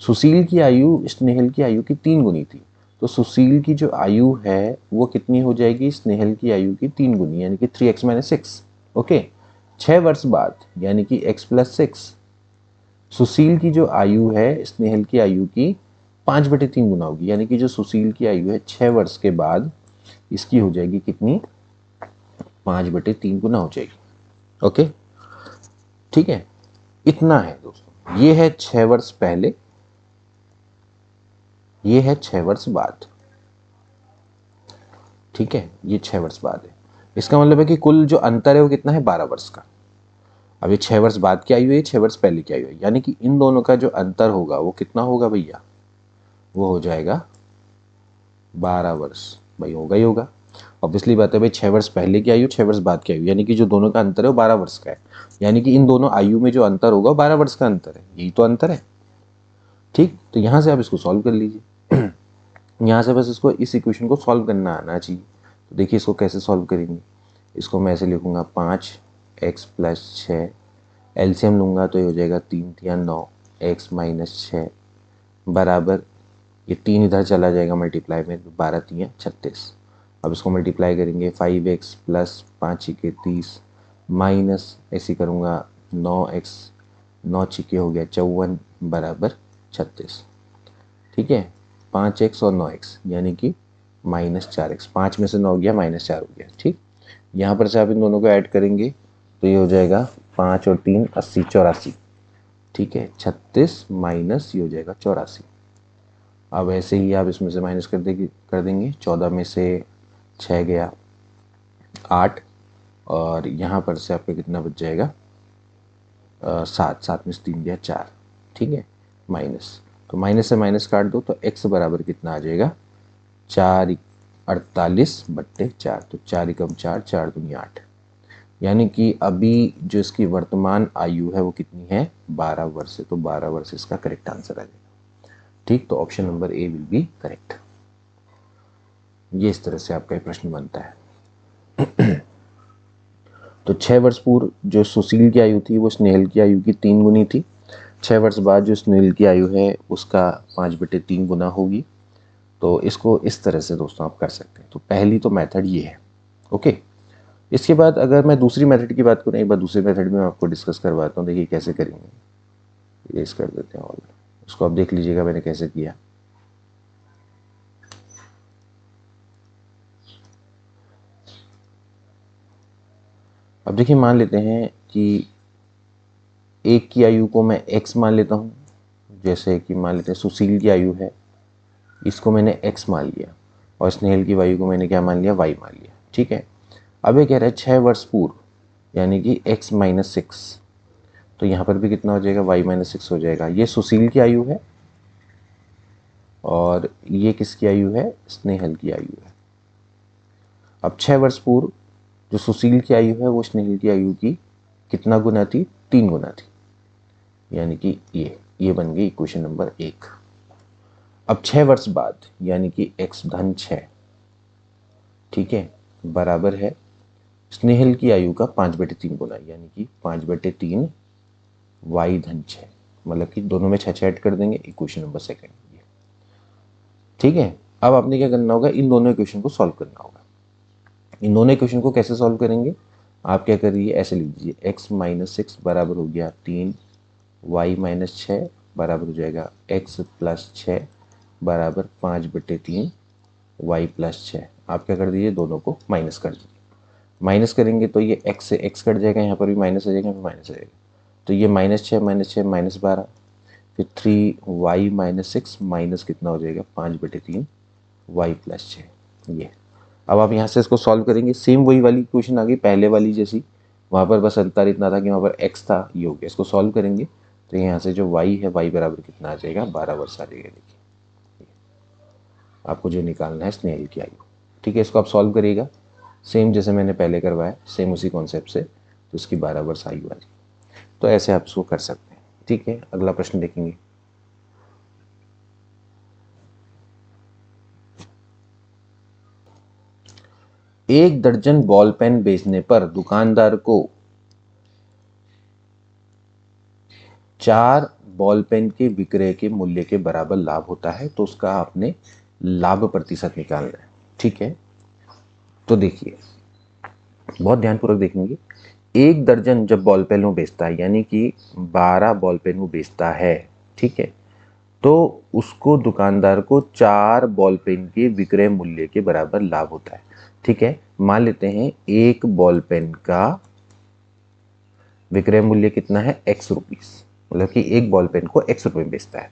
सुशील की आयु स्नेहल की आयु की 3 गुनी थी, तो सुशील की जो आयु है वो कितनी हो जाएगी, स्नेहल की आयु की 3 गुनी, यानी कि 3x - 6। ओके, 6 वर्ष बाद यानी कि x + 6, सुशील की जो आयु है स्नेहल की आयु की 5/3 गुना होगी, यानी कि जो सुशील की आयु है 6 वर्ष के बाद इसकी हो जाएगी कितनी, 5/3 गुना हो जाएगी। ओके, ठीक है, इतना है दोस्तों। ये है 6 वर्ष पहले, ये है 6 वर्ष बाद। ठीक है, ये 6 वर्ष बाद है। इसका मतलब है कि कुल जो अंतर है वो कितना है 12 वर्ष का। अब ये 6 वर्ष बाद की आयु है, 6 वर्ष पहले की आयु है, यानी कि इन दोनों का जो अंतर होगा वो कितना होगा भैया, वो हो जाएगा 12 वर्ष। भाई होगा ही होगा, ऑब्वियसली बात है भाई। 6 वर्ष पहले की आयु 6 वर्ष बाद की आयु, यानी कि जो दोनों का अंतर है वो 12 वर्ष का है, यानी कि इन दोनों आयु में जो अंतर होगा 12 वर्ष का अंतर है, यही तो अंतर है। ठीक, तो यहाँ से आप इसको सॉल्व कर लीजिए। यहाँ से बस इसको इस इक्वेशन को सॉल्व करना आना चाहिए। तो देखिए इसको कैसे सॉल्व करेंगे। इसको मैं ऐसे लिखूँगा 5x + 6, एलसीएम लूँगा तो ये हो जाएगा 3 × 3 = 9, x - 6 बराबर, ये 3 इधर चला जाएगा मल्टीप्लाई में, 12 × 3 = 36। अब इसको मल्टीप्लाई करेंगे 5x प्लस 5×30 माइनस ऐसे करूँगा 9x, 9×6 हो गया 54 बराबर 36। ठीक है, 5x और 9x यानी कि -4x, 5 में से 9 गया -4 हो गया। ठीक, यहाँ पर से आप इन दोनों को ऐड करेंगे तो ये हो जाएगा 5 और 3 80 84। ठीक है, 36 माइनस ये हो जाएगा 84। अब ऐसे ही आप इसमें से माइनस कर देंगे 14 में से 6 गया 8 और यहाँ पर से आपका कितना बच जाएगा 7, 7 में से 3 गया 4। ठीक है, माइनस, तो माइनस से माइनस काट दो तो x बराबर कितना आ जाएगा 4/48/4, तो 4 एकम 4, 4 दूनी 8, यानी कि अभी जो इसकी वर्तमान आयु है वो कितनी है 12 वर्ष है, तो 12 वर्ष इसका करेक्ट आंसर आ जाएगा। ठीक, तो option number A will be correct. ये इस तरह से आपका प्रश्न बनता है। तो 6 वर्ष पूर्व जो सुशील की आयु थी वो स्नेहल की आयु की 3 गुनी थी। 6 वर्ष बाद जो स्नेहल की आयु है उसका 5/3 गुना होगी। तो इसको इस तरह से दोस्तों आप कर सकते हैं। तो पहली तो मेथड ये है। ओके, इसके बाद अगर मैं दूसरी मेथड की बात करूँ, एक बार दूसरे मेथड में आपको डिस्कस करवाता हूँ। देखिए कैसे करेंगे, ये इस कर देते हैं ऑल, उसको आप देख लीजिएगा मैंने कैसे किया। अब देखिए मान लेते हैं कि एक की आयु को मैं x मान लेता हूँ, जैसे कि मान लेते हैं सुशील की आयु है, इसको मैंने x मान लिया और स्नेहल की आयु को मैंने क्या मान लिया y मान लिया। ठीक है, अब ये कह रहा है 6 वर्ष पूर्व यानी कि x - 6, तो यहाँ पर भी कितना हो जाएगा y - 6 हो जाएगा। ये सुशील की आयु है और ये किसकी आयु है स्नेहल की आयु है। अब 6 वर्ष पूर्व जो सुशील की आयु है वो स्नेहल की आयु की कितना गुना थी 3 गुना थी, यानी कि ये बन गई इक्वेशन नंबर 1। अब 6 वर्ष बाद यानी कि x धन 6, ठीक है, बराबर है स्नेहल की आयु का 5/3 गुना, यानी कि 5/3 y धन 6, मतलब कि दोनों में 6 ऐड कर देंगे, इक्वेशन नंबर 2 ये। ठीक है, अब आपने क्या करना होगा, इन दोनों इक्वेशन को सॉल्व करना होगा। इन दोनों इक्वेशन को कैसे सॉल्व करेंगे, आप क्या करिए ऐसे लिख दीजिए x - 6 बराबर हो गया 3 y - 6 बराबर हो जाएगा x + 6 बराबर 5/3 y + 6। आप क्या कर दीजिए दोनों को माइनस कर दीजिए। माइनस करेंगे तो ये x से x कट जाएगा, यहाँ पर भी माइनस आ जाएगा, यहाँ पर माइनस आ जाएगा, तो ये -6 -12, फिर 3y - 6 माइनस कितना हो जाएगा 5/3 y + 6 ये। अब आप यहाँ से इसको सॉल्व करेंगे, सेम वही वाली इक्वेशन आ गई पहले वाली जैसी, वहाँ पर बस अंतर इतना था कि वहाँ पर x था, ये हो गया। इसको सॉल्व करेंगे तो यहाँ से जो y है y बराबर कितना आ जाएगा 12 वर्ष आ जाएगा। देखिए आपको जो निकालना है स्नेहल की आयु। ठीक है, इसको आप सॉल्व करिएगा सेम जैसे मैंने पहले करवाया, सेम उसी कॉन्सेप्ट से, तो इसकी 12 वर्ष आयु आ जाएगी। तो ऐसे आप इसको कर सकते हैं। ठीक है, अगला प्रश्न देखेंगे। एक दर्जन बॉल पेन बेचने पर दुकानदार को 4 बॉल पेन के विक्रय के मूल्य के बराबर लाभ होता है, तो उसका आपने लाभ प्रतिशत निकालना है। ठीक है, तो देखिए बहुत ध्यानपूर्वक देखेंगे। एक दर्जन जब बॉल पेन वो बेचता है यानी कि 12 बॉल पेन वो बेचता है, ठीक है, तो उसको दुकानदार को 4 बॉल पेन के विक्रय मूल्य के बराबर लाभ होता है। ठीक है, मान लेते हैं एक बॉल पेन का विक्रय मूल्य कितना है x रुपीस, मतलब कि एक बॉल पेन को x रुपए में बेचता है,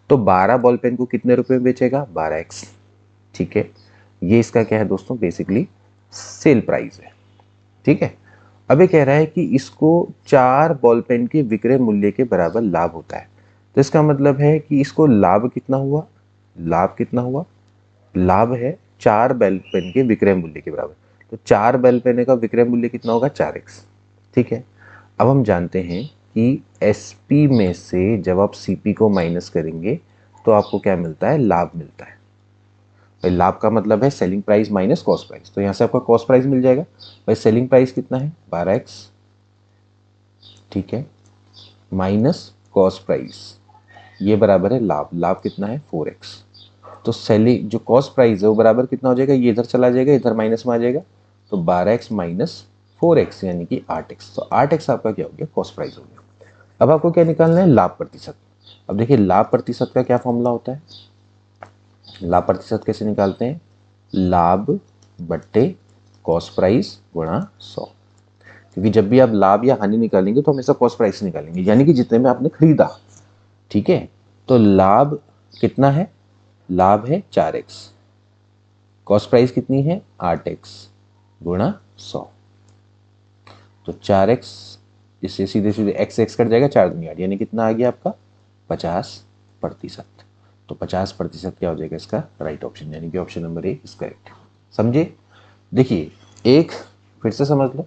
तो 12 बॉल पेन को कितने रुपए में बेचेगा 12x। ठीक है, ये इसका क्या है दोस्तों बेसिकली सेल प्राइस है। ठीक है, अब ये कह रहा है कि इसको 4 बॉल पेन के विक्रय मूल्य के बराबर लाभ होता है, तो इसका मतलब है कि इसको लाभ कितना हुआ, लाभ कितना हुआ, लाभ है 4 बॉल पेन के विक्रय मूल्य के बराबर, तो 4 बॉल पेन का विक्रय मूल्य कितना होगा 4x। ठीक है, अब हम जानते हैं कि SP में से जब आप CP को माइनस करेंगे तो आपको क्या मिलता है लाभ मिलता है। भाई लाभ का मतलब है selling price minus cost price, तो यहाँ से आपका कॉस्ट प्राइस मिल जाएगा। भाई सेलिंग प्राइस कितना है 12x, ठीक है, माइनस कॉस्ट प्राइस, ये बराबर है लाभ, लाभ कितना है 4x। तो सेलिंग जो कॉस्ट प्राइस है वो बराबर कितना हो जाएगा, ये इधर चला जाएगा, इधर माइनस में आ जाएगा, तो 12x माइनस 4x यानी कि 8x। तो 8x आपका क्या हो गया, कॉस्ट प्राइस हो गया। अब आपको क्या निकालना है, लाभ प्रतिशत। अब देखिए लाभ प्रतिशत का क्या फॉर्मूला होता है, लाभ प्रतिशत कैसे निकालते हैं, लाभ बट्टे कॉस्ट प्राइस गुणा 100। क्योंकि जब भी आप लाभ या हानि निकालेंगे तो हमेशा कॉस्ट प्राइस निकालेंगे, यानी कि जितने में आपने खरीदा। ठीक है, तो लाभ कितना है, लाभ है 4x, कॉस्ट प्राइस कितनी है 8x गुणा 100। तो 4x, इससे सीधे सीधे x x कट जाएगा, 4 दूनी 8, यानी कितना आ गया आपका 50%। तो 50% क्या हो जाएगा इसका राइट ऑप्शन, यानी कि option number A is correct. समझे। देखिए एक फिर से समझ लो,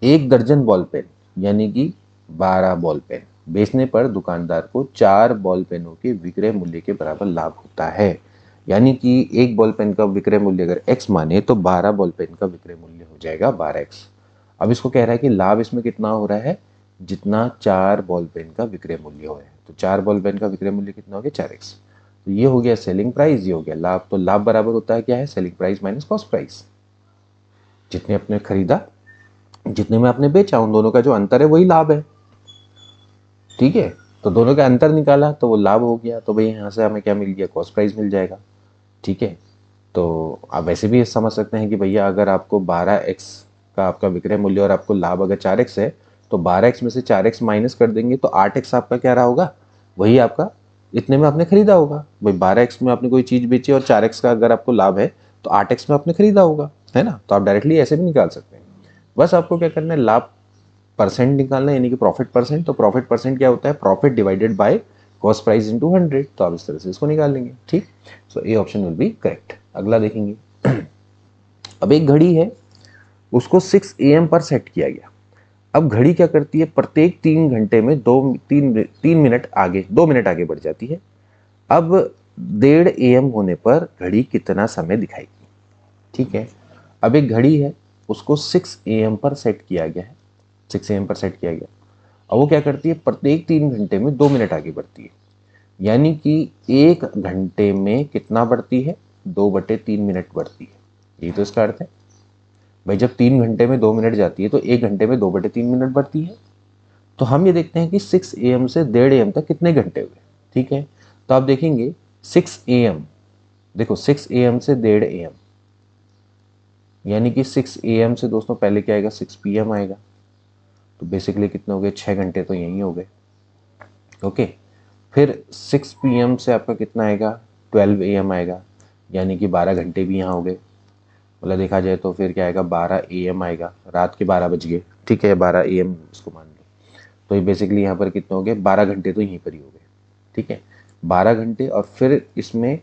1 दर्जन बॉल पेन यानी कि 12 बॉल पेन बेचने पर दुकानदार को 4 बॉल पेनों के विक्रय मूल्य के बराबर लाभ होता है। यानी कि एक बॉल पेन का विक्रय मूल्य अगर x माने तो 12 बॉल पेन का विक्रय मूल्य हो जाएगा 12x। अब इसको कह रहा है कि लाभ इसमें कितना हो रहा है, जितना 4 बॉल पेन का विक्रय मूल्य हो है। तो 4 बॉल पेन का विक्रय मूल्य कितना हो गया 4x। तो ये हो गया सेलिंग प्राइस, ये हो गया लाभ। तो लाभ बराबर होता है क्या है, selling price minus cost price. जितने आपने खरीदा जितने में आपने बेचा उन दोनों का जो अंतर है वही लाभ है। ठीक है, तो दोनों का अंतर निकाला तो वो लाभ हो गया। तो भाई यहाँ से हमें क्या मिल गया, कॉस्ट प्राइस मिल जाएगा। ठीक है, तो आप वैसे भी समझ सकते हैं कि भैया अगर आपको 12x का आपका विक्रय मूल्य और आपको लाभ अगर 4x है, तो 12x में से 4x माइनस कर देंगे तो 8x आपका क्या रहा होगा, वही आपका इतने में आपने खरीदा होगा। भाई 12x में आपने कोई चीज़ बेची और 4x का अगर आपको लाभ है तो 8x में आपने खरीदा होगा, है ना। तो आप डायरेक्टली ऐसे भी निकाल सकते हैं। बस आपको क्या करना है, लाभ परसेंट निकालना है, यानी कि प्रॉफिट परसेंट। तो प्रॉफिट परसेंट क्या होता है, profit divided by cost price into 100। तो आप इस तरह से इसको निकाल लेंगे। ठीक, so A option will be correct. अगला देखेंगे। अब एक घड़ी है, उसको 6 AM पर सेट किया गया। अब घड़ी क्या करती है, प्रत्येक 3 घंटे में 3 मिनट आगे 2 मिनट आगे बढ़ जाती है। अब 1:30 AM होने पर घड़ी कितना समय दिखाएगी। ठीक है, अब एक घड़ी है, उसको 6 AM पर सेट किया गया है, 6 AM पर सेट किया गया। अब वो क्या करती है, प्रत्येक 3 घंटे में 2 मिनट आगे बढ़ती है। यानी कि 1 घंटे में कितना बढ़ती है, 2/3 मिनट बढ़ती है। यही तो इसका अर्थ है। भाई जब 3 घंटे में 2 मिनट जाती है तो 1 घंटे में 2/3 मिनट बढ़ती है। तो हम ये देखते हैं कि 6 AM से 1:30 AM तक कितने घंटे हुए। ठीक है, तो आप देखेंगे 6 AM, देखो 6 AM से 1:30 AM, यानी कि 6 AM से दोस्तों पहले क्या आएगा, 6 PM आएगा। तो बेसिकली कितने हो गए, 6 घंटे तो यही हो गए। ओके, फिर 6 PM से आपका कितना आएगा, 12 AM आएगा, यानी कि 12 घंटे भी यहाँ हो गए। मतलब देखा जाए तो फिर क्या आएगा, 12 AM आएगा, रात के 12 बज गए। ठीक है, 12 AM इसको मान लो। तो ये बेसिकली यहाँ पर कितने हो गए, 12 घंटे तो यहीं पर ही हो गए। ठीक है, 12 घंटे और फिर इसमें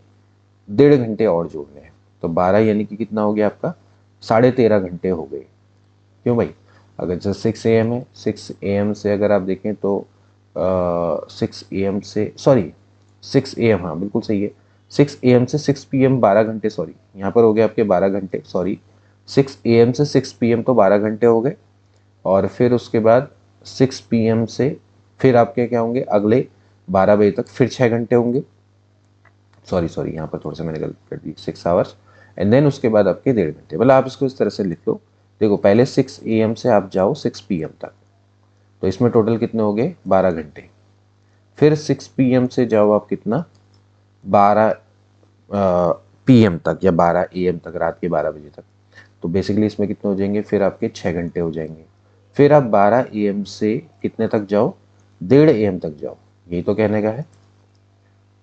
1.5 घंटे और जोड़ने हैं। तो 12 यानी कि कितना हो गया आपका, 13.5 घंटे हो गए। क्यों भाई, अगर जैसे 6 AM है, 6 AM से अगर आप देखें तो 6 AM से, सॉरी 6 AM, हाँ बिल्कुल सही है, 6 AM से 6 PM 12 घंटे, सॉरी यहाँ पर हो गए आपके 12 घंटे, सॉरी 6 AM से 6 PM तो 12 घंटे हो गए। और फिर उसके बाद 6 PM से फिर आपके क्या होंगे, अगले 12 बजे तक फिर 6 घंटे होंगे। सॉरी यहाँ पर थोड़ा सा मैंने गलत कर दी, 6 आवर्स। एंड देन उसके बाद आपके 1.5 घंटे। मतलब आप इसको इस तरह से लिख लो। देखो पहले 6 AM से आप जाओ 6 PM तक, तो इसमें टोटल कितने हो गए, 12 घंटे। फिर 6 PM से जाओ आप कितना, 12 PM तक या 12 AM तक, रात के 12 बजे तक। तो बेसिकली इसमें कितने हो जाएंगे, फिर आपके 6 घंटे हो जाएंगे। फिर आप 12 AM से कितने तक जाओ, 1:30 AM तक जाओ, यही तो कहने का है।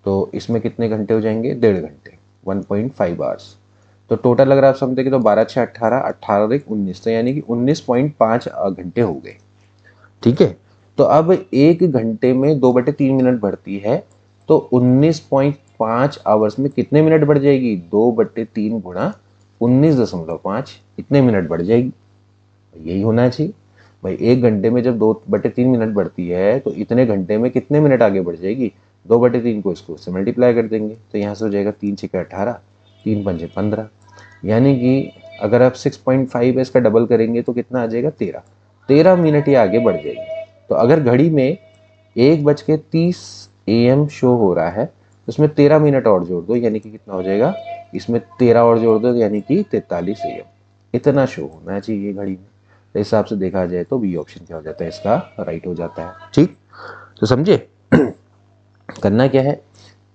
तो इसमें कितने घंटे हो जाएंगे, 1.5 घंटे, 1.5 आवर्स। तो टोटल अगर आप समझेंगे तो 12 6 18, 18 1 19, तो यानी कि 19.5 घंटे हो गए। ठीक है, तो अब 1 घंटे में 2/3 मिनट बढ़ती है, तो 19.5 आवर्स में कितने मिनट बढ़ जाएगी, 2/3 गुणा 19.5, इतने मिनट बढ़ जाएगी। यही होना चाहिए भाई, 1 घंटे में जब 2/3 मिनट बढ़ती है तो इतने घंटे में कितने मिनट आगे बढ़ जाएगी, 2/3 को इसको से मल्टीप्लाई कर देंगे तो यहाँ से हो जाएगा 3 6 18, 3 5 15, यानी कि अगर आप 6.5 है इसका डबल करेंगे तो कितना आ जाएगा, 13 मिनट ये आगे बढ़ जाएगी। तो अगर घड़ी में 1:30 AM शो हो रहा है इसमें 13 मिनट और जोड़ दो, यानी कि कितना हो जाएगा, इसमें 13 और जोड़ दो यानी कि 43 AM। इतना शो होना चाहिए घड़ी में। तो इस हिसाब से देखा जाए तो बी ऑप्शन क्या हो जाता है, इसका राइट हो जाता है। ठीक, तो समझे। करना क्या है,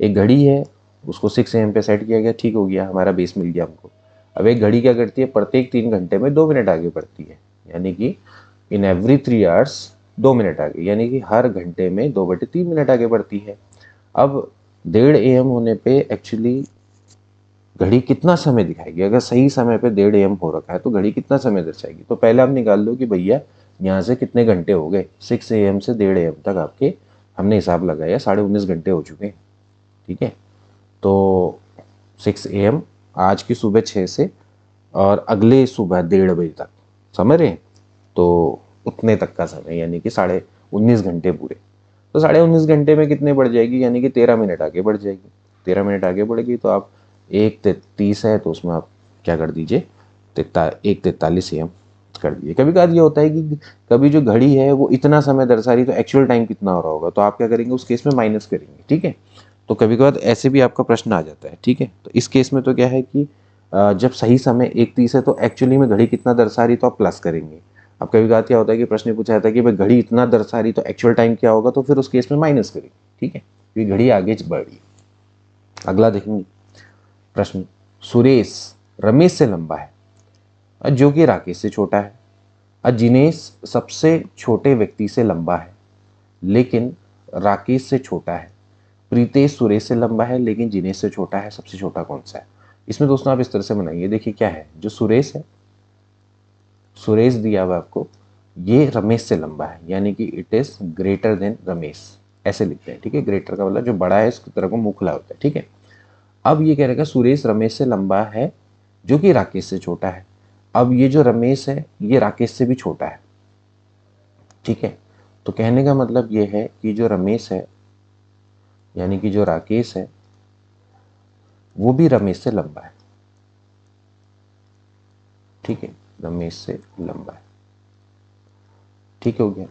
एक घड़ी है उसको 6 AM पे सेट किया गया, ठीक हो गया, हमारा बेस मिल गया हमको। अब एक घड़ी क्या करती है, प्रत्येक 3 घंटे में 2 मिनट आगे बढ़ती है, यानी कि इन एवरी 3 आवर्स 2 मिनट आगे, यानी कि हर घंटे में 2/3 मिनट आगे बढ़ती है। अब 1:30 AM होने पे एक्चुअली घड़ी कितना समय दिखाएगी, अगर सही समय पे 1:30 AM हो रखा है तो घड़ी कितना समय दर्शाएगी। तो पहले आप निकाल लो कि भैया यहाँ से कितने घंटे हो गए, 6 AM से 1:30 AM तक आपके हमने हिसाब लगाया 19.5 घंटे हो चुके हैं। ठीक है, तो 6 AM आज की सुबह 6 से और अगले सुबह 1:30 बजे तक, समझ रहे हैं, तो उतने तक का समय, यानी कि 19.5 घंटे पूरे। तो 19.5 घंटे में कितने बढ़ जाएगी, यानी कि 13 मिनट आगे बढ़ जाएगी। 13 मिनट आगे बढ़ेगी तो आप 1:33 है तो उसमें आप क्या कर दीजिए, 1:43 AM कर दीजिए। कभी कभार ये होता है कि कभी जो घड़ी है वो इतना समय दर्शा रही, तो एक्चुअल टाइम कितना हो रहा होगा, तो आप क्या करेंगे उस केस में माइनस करेंगे। ठीक है, तो कभी कभार ऐसे भी आपका प्रश्न आ जाता है। ठीक है, तो इस केस में तो क्या है कि जब सही समय 1:30 है तो एक्चुअली में घड़ी कितना दर्शा रही तो आप प्लस करेंगे। अब कभी कभार क्या होता है कि प्रश्न पूछा जाता है कि भाई घड़ी इतना दर्शा रही तो एक्चुअल टाइम क्या होगा, तो फिर उस केस में माइनस करेंगे। ठीक है, क्योंकि घड़ी आगे बढ़ रही है। अगला देखेंगे प्रश्न, सुरेश रमेश से लंबा है जो कि राकेश से छोटा है। जिनेश सबसे छोटे व्यक्ति से लंबा है लेकिन राकेश से छोटा है। प्रीतेश सुरेश से लंबा है लेकिन जिनेश से छोटा है, सबसे छोटा कौन सा है। इसमें दोस्तों आप इस तरह से बनाइए, देखिए क्या है, जो सुरेश है, सुरेश दिया हुआ आपको, ये रमेश से लंबा है, यानी कि it is greater than Ramesh, ऐसे लिखते हैं। ठीक है, ग्रेटर का मतलब जो बड़ा है इसकी तरह को मुंह खुला होता है। ठीक है, अब ये कह रहेगा सुरेश रमेश से लंबा है जो कि राकेश से छोटा है। अब ये जो रमेश है ये राकेश से भी छोटा है। ठीक है, तो कहने का मतलब ये है कि जो रमेश है यानी कि जो राकेश है वो भी रमेश से लंबा है। ठीक है, रमेश से लंबा है। ठीक हो गया।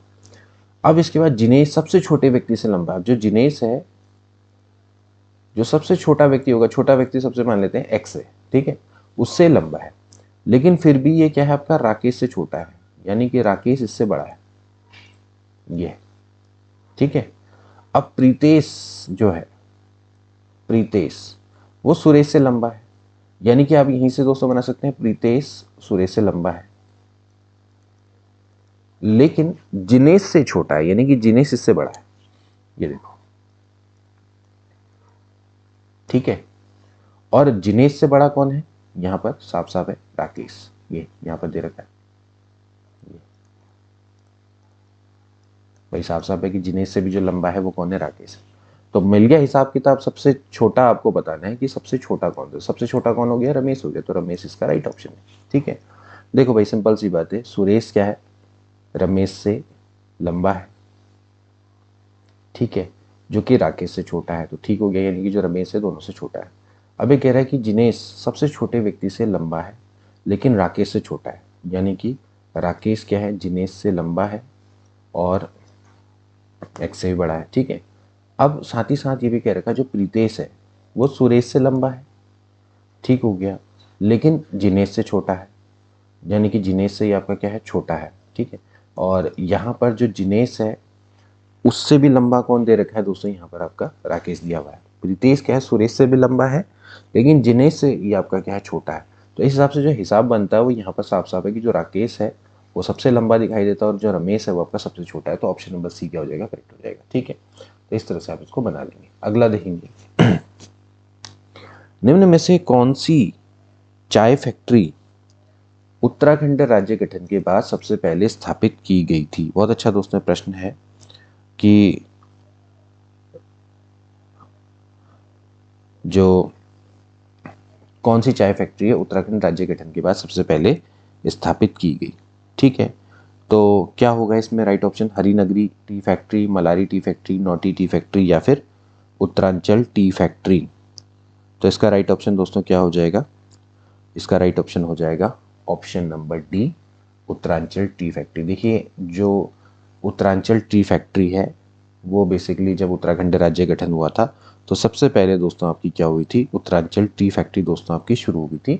अब इसके बाद जिनेश सबसे छोटे व्यक्ति से लंबा है। जो जिनेश है, जो सबसे छोटा व्यक्ति होगा, छोटा व्यक्ति सबसे मान लेते हैं एक्स है, ठीक है, उससे लंबा है, लेकिन फिर भी ये क्या है आपका, राकेश से छोटा है, यानी कि राकेश इससे बड़ा है ये। ठीक है, अब प्रीतेश जो है, प्रीतेश वो सुरेश से लंबा है, यानी कि आप यहीं से दोस्तों बना सकते हैं प्रीतेश सुरेश से लंबा है लेकिन जिनेश से छोटा है, यानी कि जिनेश इससे बड़ा है, ये देखो। ठीक है, और जिनेश से बड़ा कौन है, यहां पर साफ साफ है राकेश, ये यहां पर दे रखा है, ये भाई साफ साफ है कि जिनेश से भी जो लंबा है वो कौन है, राकेश। तो मिल गया हिसाब किताब। सबसे छोटा आपको बताना है कि सबसे छोटा कौन है, सबसे छोटा कौन हो गया, रमेश हो गया, तो रमेश इसका राइट ऑप्शन है। ठीक है, देखो भाई सिंपल सी बात है, सुरेश क्या है, रमेश से लंबा है, ठीक है, जो कि राकेश से छोटा है, तो ठीक हो गया, यानी कि जो रमेश है दोनों से छोटा है। अब ये कह रहा है कि जिनेश सबसे छोटे व्यक्ति से लंबा है लेकिन राकेश से छोटा है, यानी कि राकेश क्या है, जिनेश से लंबा है और एक्स से भी बड़ा है। ठीक है, अब साथ ही साथ ये भी कह रखा है जो प्रीतेश है वो सुरेश से लंबा है, ठीक हो गया, लेकिन जिनेश से छोटा है, यानी कि जिनेश से ही आपका क्या है, छोटा है। ठीक है, और यहाँ पर जो जिनेश है उससे भी लंबा कौन दे रखा है दोस्तों, यहाँ पर आपका राकेश दिया हुआ है। प्रीतेश क्या है, सुरेश से भी लंबा है लेकिन जिनेश से ये आपका क्या है, छोटा है। तो इस हिसाब से जो हिसाब बनता है वो यहाँ पर साफ साफ है कि जो राकेश है वो सबसे लंबा दिखाई देता है और जो रमेश है वो आपका सबसे छोटा है, तो ऑप्शन नंबर सी क्या हो जाएगा, करेक्ट हो जाएगा। ठीक है, तो इस तरह से आप इसको बना लेंगे। अगला देखेंगे, निम्न में से कौन सी चाय फैक्ट्री उत्तराखंड राज्य गठन के बाद सबसे पहले स्थापित की गई थी। बहुत अच्छा दोस्तों प्रश्न है कि जो कौन सी चाय फैक्ट्री है उत्तराखंड राज्य गठन के बाद सबसे पहले स्थापित की गई। ठीक है, तो क्या होगा इसमें right option, Harinagari tea factory, Malari tea factory, Nauti tea factory या फिर उत्तरांचल टी फैक्ट्री। तो इसका राइट ऑप्शन दोस्तों क्या हो जाएगा, इसका राइट ऑप्शन हो जाएगा option number D, Uttaranchal tea factory. देखिए जो उत्तरांचल टी फैक्ट्री है वो बेसिकली जब उत्तराखंड राज्य गठन हुआ था तो सबसे पहले दोस्तों आपकी क्या हुई थी, उत्तरांचल टी फैक्ट्री दोस्तों आपकी शुरू हुई थी।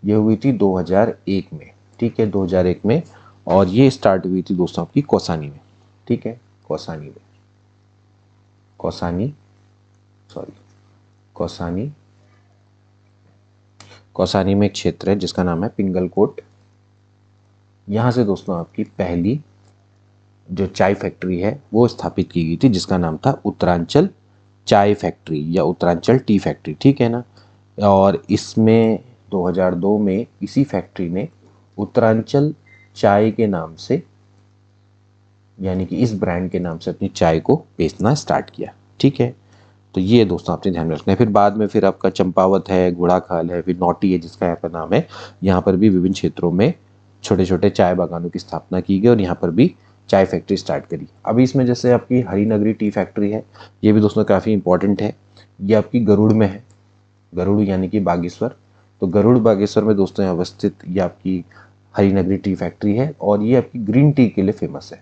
ये हुई थी 2001 में, ठीक है, 2001 में। और ये स्टार्ट हुई थी दोस्तों आपकी कौसानी में, ठीक है, कौसानी में, कौसानी, सॉरी, कौसानी, कौसानी में एक क्षेत्र है जिसका नाम है पिंगलकोट। यहाँ से दोस्तों आपकी पहली जो चाय फैक्ट्री है वो स्थापित की गई थी जिसका नाम था उत्तरांचल चाय फैक्ट्री या उत्तरांचल टी फैक्ट्री, ठीक है ना। और इसमें 2002 में इसी फैक्ट्री ने उत्तरांचल चाय के नाम से, यानी कि इस ब्रांड के नाम से अपनी चाय को बेचना स्टार्ट किया, ठीक है। तो ये दोस्तों आपने ध्यान में रखना है। फिर बाद में फिर आपका चंपावत है, घोड़ाखाल है, फिर नौटी है जिसका यहाँ पर नाम है। यहाँ पर भी विभिन्न क्षेत्रों में छोटे छोटे चाय बागानों की स्थापना की गई और यहाँ पर भी चाय फैक्ट्री स्टार्ट करी। अभी इसमें जैसे आपकी हरिनगरी टी फैक्ट्री है, ये भी दोस्तों काफ़ी इंपॉर्टेंट है। ये आपकी गरुड़ में है, गरुड़ यानी कि बागेश्वर। तो गरुड़ बागेश्वर में दोस्तों यहाँ अवस्थित ये आपकी हरिनगरी टी फैक्ट्री है और ये आपकी ग्रीन टी के लिए फेमस है,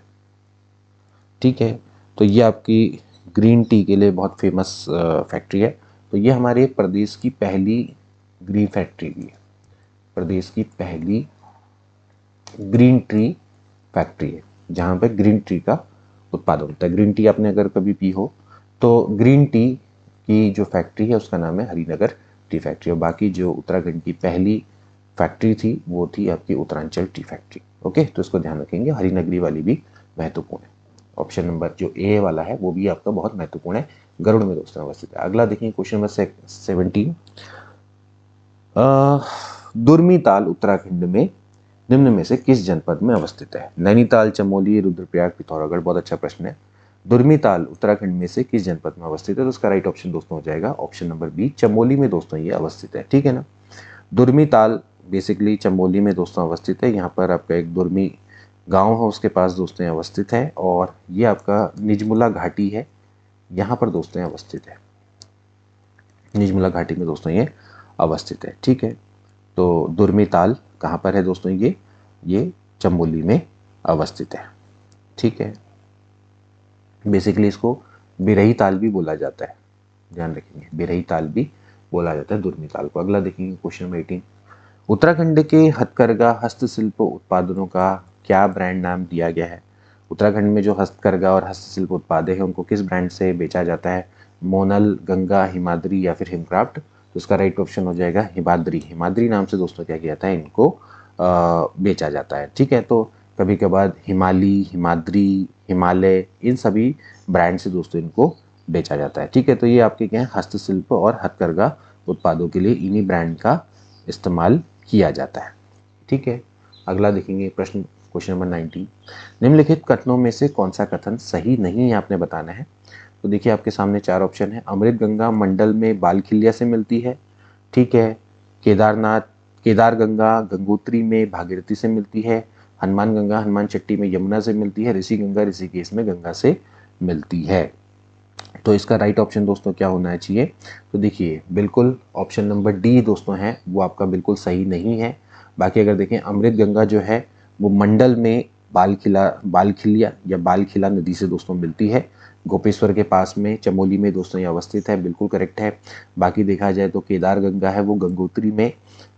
ठीक है। तो ये आपकी ग्रीन टी के लिए बहुत फेमस फैक्ट्री है। तो ये हमारे प्रदेश की पहली ग्रीन फैक्ट्री भी है, प्रदेश की पहली ग्रीन टी फैक्ट्री है जहाँ पे ग्रीन टी का उत्पादन होता है। ग्रीन टी आपने अगर कभी पी हो तो ग्रीन टी की जो फैक्ट्री है उसका नाम है हरिनगर टी फैक्ट्री। और बाकी जो उत्तराखंड की पहली फैक्ट्री थी वो थी आपकी उत्तरांचल टी फैक्ट्री। ओके, तो इसको ध्यान रखेंगे, हरिनगरी वाली भी महत्वपूर्ण है। ऑप्शन नंबर जो ए वाला है वो भी आपका बहुत महत्वपूर्ण है, गरुड़ में दोस्तों अवस्थित है। अगला देखिए क्वेश्चन नंबर 17, दुर्मी ताल उत्तराखंड में निम्न में से किस जनपद में अवस्थित है? नैनीताल, चमोली, रुद्रप्रयाग, पिथौरागढ़। बहुत अच्छा प्रश्न है। दुर्मी ताल उत्तराखंड में से किस जनपद में अवस्थित है? तो उसका राइट ऑप्शन दोस्तों हो जाएगा ऑप्शन नंबर बी, चमोली में दोस्तों ये अवस्थित है, ठीक है ना। दुर्मी ताल बेसिकली चमोली में दोस्तों अवस्थित है। यहाँ पर आपका एक दुर्मी गांव है, उसके पास दोस्तों अवस्थित है। और ये आपका निजमुला घाटी है, यहाँ पर दोस्तों अवस्थित है, निजमुला घाटी में दोस्तों ये अवस्थित है, ठीक है। तो दुर्मी ताल कहाँ पर है दोस्तों? ये चमोली में अवस्थित है, ठीक है। बेसिकली इसको बिरही ताल भी बोला जाता है, ध्यान रखेंगे, बिरही ताल भी बोला जाता है दुर्मी ताल को। अगला देखेंगे क्वेश्चन नंबर 18, उत्तराखंड के हथकरघा हस्तशिल्प उत्पादनों का क्या ब्रांड नाम दिया गया है? उत्तराखंड में जो हस्तकरघा और हस्तशिल्प उत्पाद हैं उनको किस ब्रांड से बेचा जाता है? मोनल, गंगा, हिमाद्री या फिर हिमक्राफ्ट। तो इसका राइट ऑप्शन हो जाएगा हिमाद्री। हिमाद्री नाम से दोस्तों क्या किया जाता है, इनको बेचा जाता है, ठीक है। तो कभी कभार हिमाली, हिमाद्री, हिमालय, इन सभी ब्रांड से दोस्तों इनको बेचा जाता है, ठीक है। तो ये आपके क्या है, हस्तशिल्प और हथकरघा उत्पादों के लिए इन्हीं ब्रांड का इस्तेमाल किया जाता है, ठीक है। अगला देखेंगे प्रश्न क्वेश्चन नंबर 19, निम्नलिखित कथनों में से कौन सा कथन सही नहीं है आपने बताना है। तो देखिए आपके सामने चार ऑप्शन है। अमृत गंगा मंडल में बालखिलिया से मिलती है, ठीक है। केदारनाथ, केदार गंगा गंगोत्री में भागीरथी से मिलती है। हनुमान गंगा हनुमान चट्टी में यमुना से मिलती है। ऋषि गंगा ऋषिकेश में गंगा से मिलती है। तो इसका राइट ऑप्शन दोस्तों क्या होना चाहिए? तो देखिए बिल्कुल ऑप्शन नंबर डी दोस्तों है वो आपका बिल्कुल सही नहीं है। बाकी अगर देखें अमृत गंगा जो है वो मंडल में बालखिलिया या बालखिला नदी से दोस्तों मिलती है, गोपेश्वर के पास में चमोली में दोस्तों ये अवस्थित है, बिल्कुल करेक्ट है। बाकी देखा जाए तो केदार गंगा है वो गंगोत्री में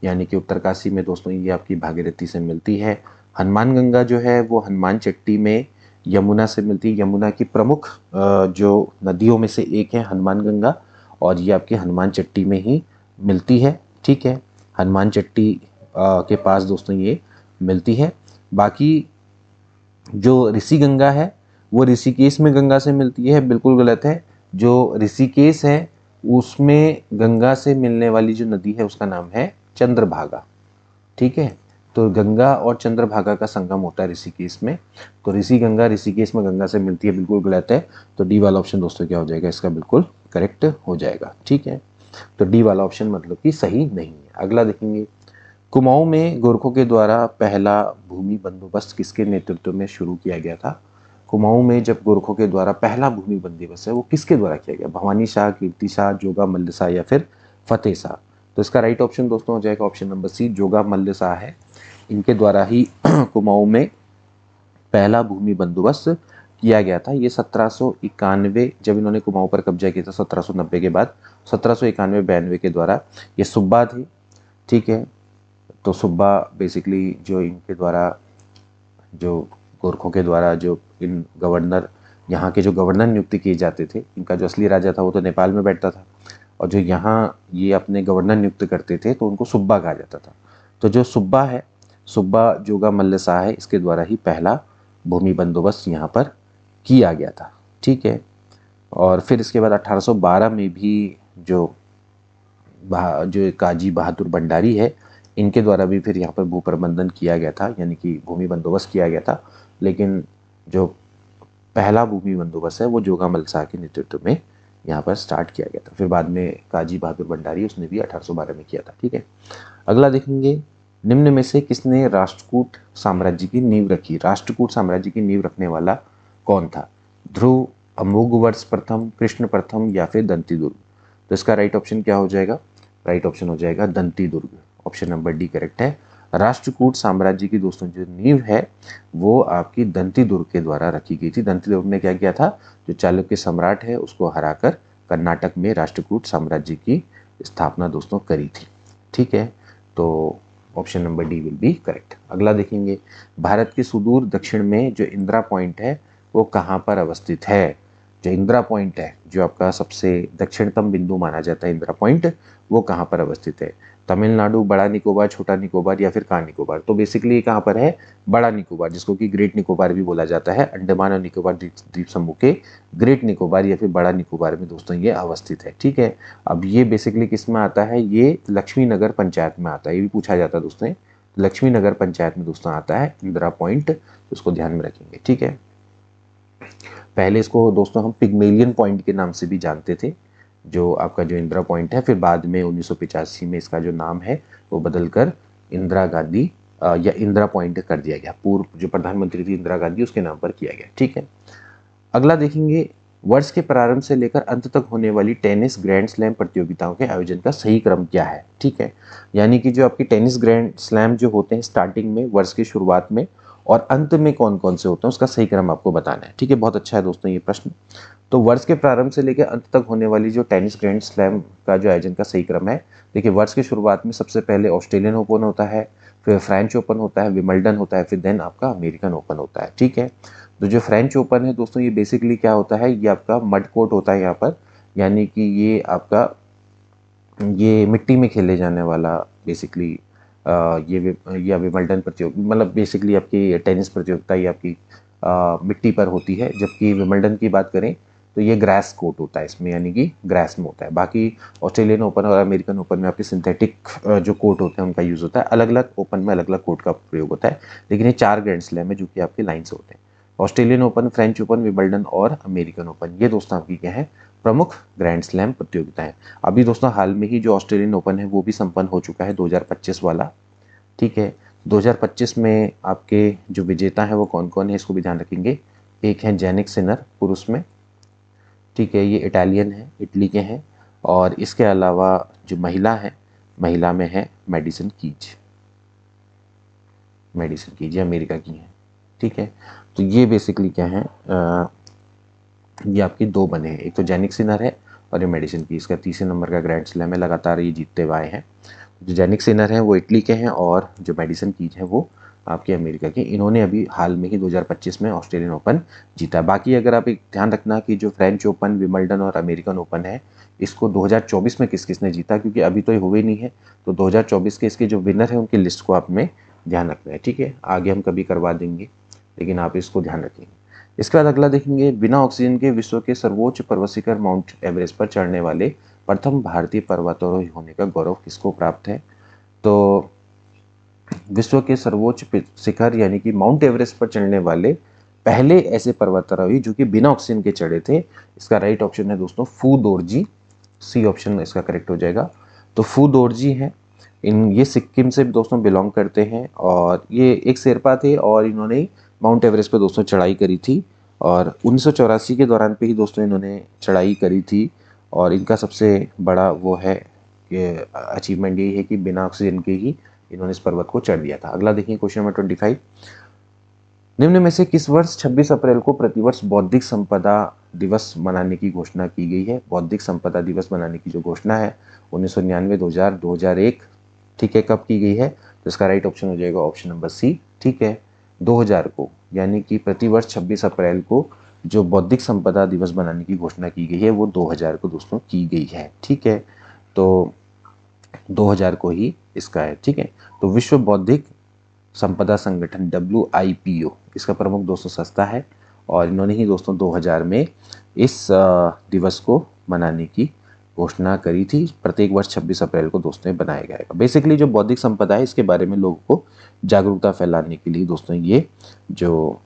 यानी कि उत्तरकाशी में दोस्तों ये आपकी भागीरथी से मिलती है। हनुमान गंगा जो है वो हनुमान चट्टी में यमुना से मिलती है। यमुना की प्रमुख जो नदियों में से एक है हनुमान गंगा और ये आपके हनुमान चट्टी में ही मिलती है, ठीक है। हनुमान चट्टी के पास दोस्तों ये मिलती है। बाकी जो ऋषि गंगा है वो ऋषिकेश में गंगा से मिलती है, बिल्कुल गलत है। जो ऋषिकेश है उसमें गंगा से मिलने वाली जो नदी है उसका नाम है चंद्रभागा, ठीक है। तो गंगा और चंद्रभागा का संगम होता है ऋषिकेश में। तो ऋषि गंगा ऋषिकेश में गंगा से मिलती है, बिल्कुल गलत है। तो डी वाला ऑप्शन दोस्तों क्या हो जाएगा, इसका बिल्कुल करेक्ट हो जाएगा, ठीक है। तो डी वाला ऑप्शन मतलब कि सही नहीं है। अगला देखेंगे, कुमाऊं में गोरखों के द्वारा पहला भूमि बंदोबस्त किसके नेतृत्व में शुरू किया गया था? कुमाऊं में जब गोरखों के द्वारा पहला भूमि बंदोबस्त है वो किसके द्वारा किया गया? भवानी शाह, कीर्ति शाह, जोगा मल्ल शाह या फिर फतेह शाह। तो इसका राइट ऑप्शन दोस्तों हो जाएगा ऑप्शन नंबर सी, जोगा मल्ल शाह है। इनके द्वारा ही कुमाऊं में पहला भूमि बंदोबस्त किया गया था। ये 1791 जब इन्होंने कुमाऊं पर कब्जा किया था 1790 के बाद, 1791-92 के द्वारा ये सुब्बा थे, ठीक है। तो सुब्बा बेसिकली जो इनके द्वारा, जो गोरखों के द्वारा जो इन गवर्नर, यहाँ के जो गवर्नर नियुक्ति किए जाते थे, इनका जो असली राजा था वो तो नेपाल में बैठता था, और जो यहाँ ये अपने गवर्नर नियुक्त करते थे तो उनको सुब्बा कहा जाता था। तो जो सुब्बा है, सुब्बा जोगा मल्ल शाह है, इसके द्वारा ही पहला भूमि बंदोबस्त यहाँ पर किया गया था, ठीक है। और फिर इसके बाद 1812 में भी जो जो काजी बहादुर भंडारी है, इनके द्वारा भी फिर यहाँ पर भू प्रबंधन किया गया था, यानी कि भूमि बंदोबस्त किया गया था। लेकिन जो पहला भूमि बंदोबस्त है वो जोगा मल्ल शाह के नेतृत्व में यहाँ पर स्टार्ट किया गया था। फिर बाद में काजी बहादुर भंडारी, उसने भी 1812 में किया था, ठीक है। अगला देखेंगे, निम्न में से किसने राष्ट्रकूट साम्राज्य की नींव रखी? राष्ट्रकूट साम्राज्य की नींव रखने वाला कौन था? ध्रुव, अमोघवर्ष प्रथम, कृष्ण प्रथम या फिर दंती दुर्ग? तो इसका राइट ऑप्शन क्या हो जाएगा? राइट ऑप्शन हो जाएगा दंती दुर्ग। ऑप्शन नंबर डी करेक्ट है। राष्ट्रकूट साम्राज्य की दोस्तों जो नींव है वो आपकी दंती दुर्ग के द्वारा रखी गई थी। दंती दुर्ग ने क्या किया था? जो चालुक्य सम्राट है उसको हराकर कर्नाटक में राष्ट्रकूट साम्राज्य की स्थापना दोस्तों करी थी, ठीक है। तो option number D will be correct. अगला देखेंगे, भारत के सुदूर दक्षिण में जो इंदिरा पॉइंट है वो कहाँ पर अवस्थित है? जो इंदिरा पॉइंट है, जो आपका सबसे दक्षिणतम बिंदु माना जाता है इंदिरा पॉइंट, वो कहाँ पर अवस्थित है? तमिलनाडु, बड़ा निकोबार, छोटा निकोबार या फिर कार निकोबार? तो बेसिकली ये कहाँ पर है? बड़ा निकोबार, जिसको कि ग्रेट निकोबार भी बोला जाता है। अंडमान और निकोबार द्वीप समूह के ग्रेट निकोबार या फिर बड़ा निकोबार में दोस्तों ये अवस्थित है, ठीक है। अब ये बेसिकली किस में आता है? ये लक्ष्मी नगर पंचायत में आता है। ये भी पूछा जाता है दोस्तों, लक्ष्मी नगर पंचायत में दोस्तों आता है इंदिरा पॉइंट, उसको ध्यान में रखेंगे, ठीक है। पहले इसको दोस्तों हम पिग्मेलियन पॉइंट के नाम से भी जानते थे, जो आपका जो इंदिरा पॉइंट है। फिर बाद में 1985 में इसका जो नाम है वो बदलकर इंदिरा गांधी या इंदिरा पॉइंट कर दिया गया। पूर्व जो प्रधानमंत्री थी इंदिरा गांधी, उसके नाम पर किया गया, ठीक है। अगला देखेंगे, वर्ष के प्रारंभ से लेकर अंत तक होने वाली टेनिस ग्रैंड स्लैम प्रतियोगिताओं के आयोजन का सही क्रम क्या है? ठीक है, यानी कि जो आपकी टेनिस ग्रैंड स्लैम जो होते हैं स्टार्टिंग में, वर्ष की शुरुआत में और अंत में कौन कौन से होते हैं, उसका सही क्रम आपको बताना है, ठीक है। बहुत अच्छा है दोस्तों ये प्रश्न। तो वर्ष के प्रारंभ से लेकर अंत तक होने वाली जो टेनिस ग्रैंड स्लैम का जो आयोजन का सही क्रम है, देखिए वर्ष की शुरुआत में सबसे पहले ऑस्ट्रेलियन ओपन होता है, फिर फ्रेंच ओपन होता है, विंबलडन होता है, फिर देन आपका अमेरिकन ओपन होता है, ठीक है। तो जो फ्रेंच ओपन है दोस्तों, ये बेसिकली क्या होता है, ये आपका मड कोर्ट होता है यहाँ पर, यानी कि ये आपका ये मिट्टी में खेले जाने वाला बेसिकली ये विंबलडन प्रतियोगिता, मतलब बेसिकली आपकी टेनिस प्रतियोगिता ये आपकी मिट्टी पर होती है। जबकि विंबलडन की बात करें तो ये ग्रास कोर्ट होता है इसमें, यानी कि ग्रास में होता है। बाकी ऑस्ट्रेलियन ओपन और अमेरिकन ओपन में आपके सिंथेटिक जो कोर्ट होते हैं उनका यूज़ होता है। अलग अलग ओपन में अलग अलग कोर्ट का प्रयोग होता है, लेकिन ये 4 ग्रैंड स्लैम है जो कि आपके लाइन से होते हैं। Australian open, French open, Wimbledon और अमेरिकन ओपन, ये दोस्तों आपकी क्या है, प्रमुख ग्रैंड स्लैम प्रतियोगिताएं। अभी दोस्तों हाल में ही जो ऑस्ट्रेलियन ओपन है वो भी संपन्न हो चुका है 2025 वाला, ठीक है। 2025 में आपके जो विजेता हैं वो कौन कौन है, इसको भी ध्यान रखेंगे। एक है जैनिक सिनर पुरुष में, ठीक है, ये इटालियन है, इटली के हैं। और इसके अलावा जो महिला है, महिला में है मेडिसन कीज, मेडिसन कीज ये अमेरिका की हैं, ठीक है। तो ये बेसिकली क्या है, ये आपकी 2 बने हैं, एक तो जेनिक सिनर है और ये मेडिसन कीज का तीसरे नंबर का ग्रैंड स्लैम है, लगातार ये जीतते हुए आए हैं। जो जेनिक सिनर हैं वो इटली के हैं और जो मेडिसन कीज हैं वो आपके अमेरिका के। इन्होंने अभी हाल में ही 2025 में ऑस्ट्रेलियन ओपन जीता। बाकी अगर आप एक ध्यान रखना कि जो फ्रेंच ओपन, विंबलडन और अमेरिकन ओपन है, इसको 2024 में किस किसने जीता, क्योंकि अभी तो ये हुए नहीं है। तो 2024 के इसके जो विनर है उनकी लिस्ट को आप में ध्यान रखना है, ठीक है। आगे हम कभी करवा देंगे, लेकिन आप इसको ध्यान रखेंगे। इसके बाद अगला देखेंगे, बिना ऑक्सीजन के विश्व के सर्वोच्च पर्वत शिखर माउंट एवरेस्ट पर चढ़ने वाले प्रथम भारतीय पर्वतारोही होने का गौरव किसको प्राप्त है? तो विश्व के सर्वोच्च शिखर यानी कि माउंट एवरेस्ट पर चढ़ने वाले पहले ऐसे पर्वतारोही जो कि बिना ऑक्सीजन के चढ़े थे, इसका राइट ऑप्शन है दोस्तों फू दोरजी। सी ऑप्शन इसका करेक्ट हो जाएगा। तो फू दोरजी हैं, ये सिक्किम से दोस्तों बिलोंग करते हैं और ये एक शेरपा थे और इन्होंने माउंट एवरेस्ट पर दोस्तों चढ़ाई करी थी और 1984 के दौरान पे ही दोस्तों इन्होंने चढ़ाई करी थी। और इनका सबसे बड़ा वो है ये अचीवमेंट यही है कि बिना ऑक्सीजन के ही इन्होंने इस पर्वत को चढ़ दिया था। अगला देखिए क्वेश्चन नंबर 25, निम्न में से किस वर्ष 26 अप्रैल को प्रतिवर्ष बौद्धिक संपदा दिवस मनाने की घोषणा की गई है? बौद्धिक संपदा दिवस मनाने की जो घोषणा है 1999, 2000, 2001, ठीक है, कब की गई है? तो इसका राइट ऑप्शन हो जाएगा ऑप्शन नंबर सी, ठीक है, 2000 को, यानी कि प्रतिवर्ष 26 अप्रैल को जो बौद्धिक संपदा दिवस बनाने की घोषणा की गई है वो 2000 को दोस्तों की गई है, ठीक है। तो 2000 को ही इसका है, ठीक है। तो विश्व बौद्धिक संपदा संगठन WIPO इसका प्रमुख दोस्तों संस्था है और इन्होंने ही दोस्तों 2000 में इस दिवस को मनाने की घोषणा करी थी। प्रत्येक वर्ष 26 अप्रैल को दोस्तों बनाया जाएगा। बेसिकली जो बौद्धिक संपदा है इसके बारे में लोगों को जागरूकता फैलाने के लिए दोस्तों ये जो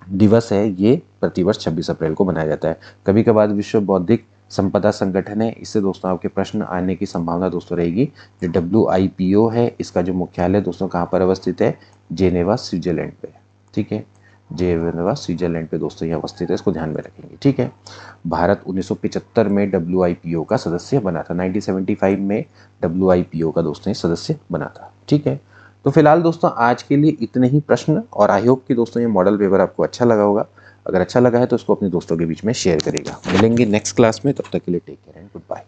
दिवस है ये प्रतिवर्ष 26 अप्रैल को मनाया जाता है। कभी कभार विश्व बौद्धिक संपदा संगठन है, इससे दोस्तों आपके प्रश्न आने की संभावना दोस्तों रहेगी। जो WIPO है इसका जो मुख्यालय दोस्तों कहाँ पर अवस्थित है? जेनेवा स्विट्जरलैंड पे, ठीक है, जेनेवा स्विट्जरलैंड पे दोस्तों ये अवस्थित है, इसको ध्यान में रखेंगे, ठीक है। भारत 1975 में WIPO का सदस्य बना था, 1975 में WIPO का दोस्तों सदस्य बना था, ठीक है। तो फिलहाल दोस्तों आज के लिए इतने ही प्रश्न और आई होप कि दोस्तों ये मॉडल पेपर आपको अच्छा लगा होगा। अगर अच्छा लगा है तो इसको अपने दोस्तों के बीच में शेयर करेगा। मिलेंगे नेक्स्ट क्लास में, तब तक के लिए take care and good bye.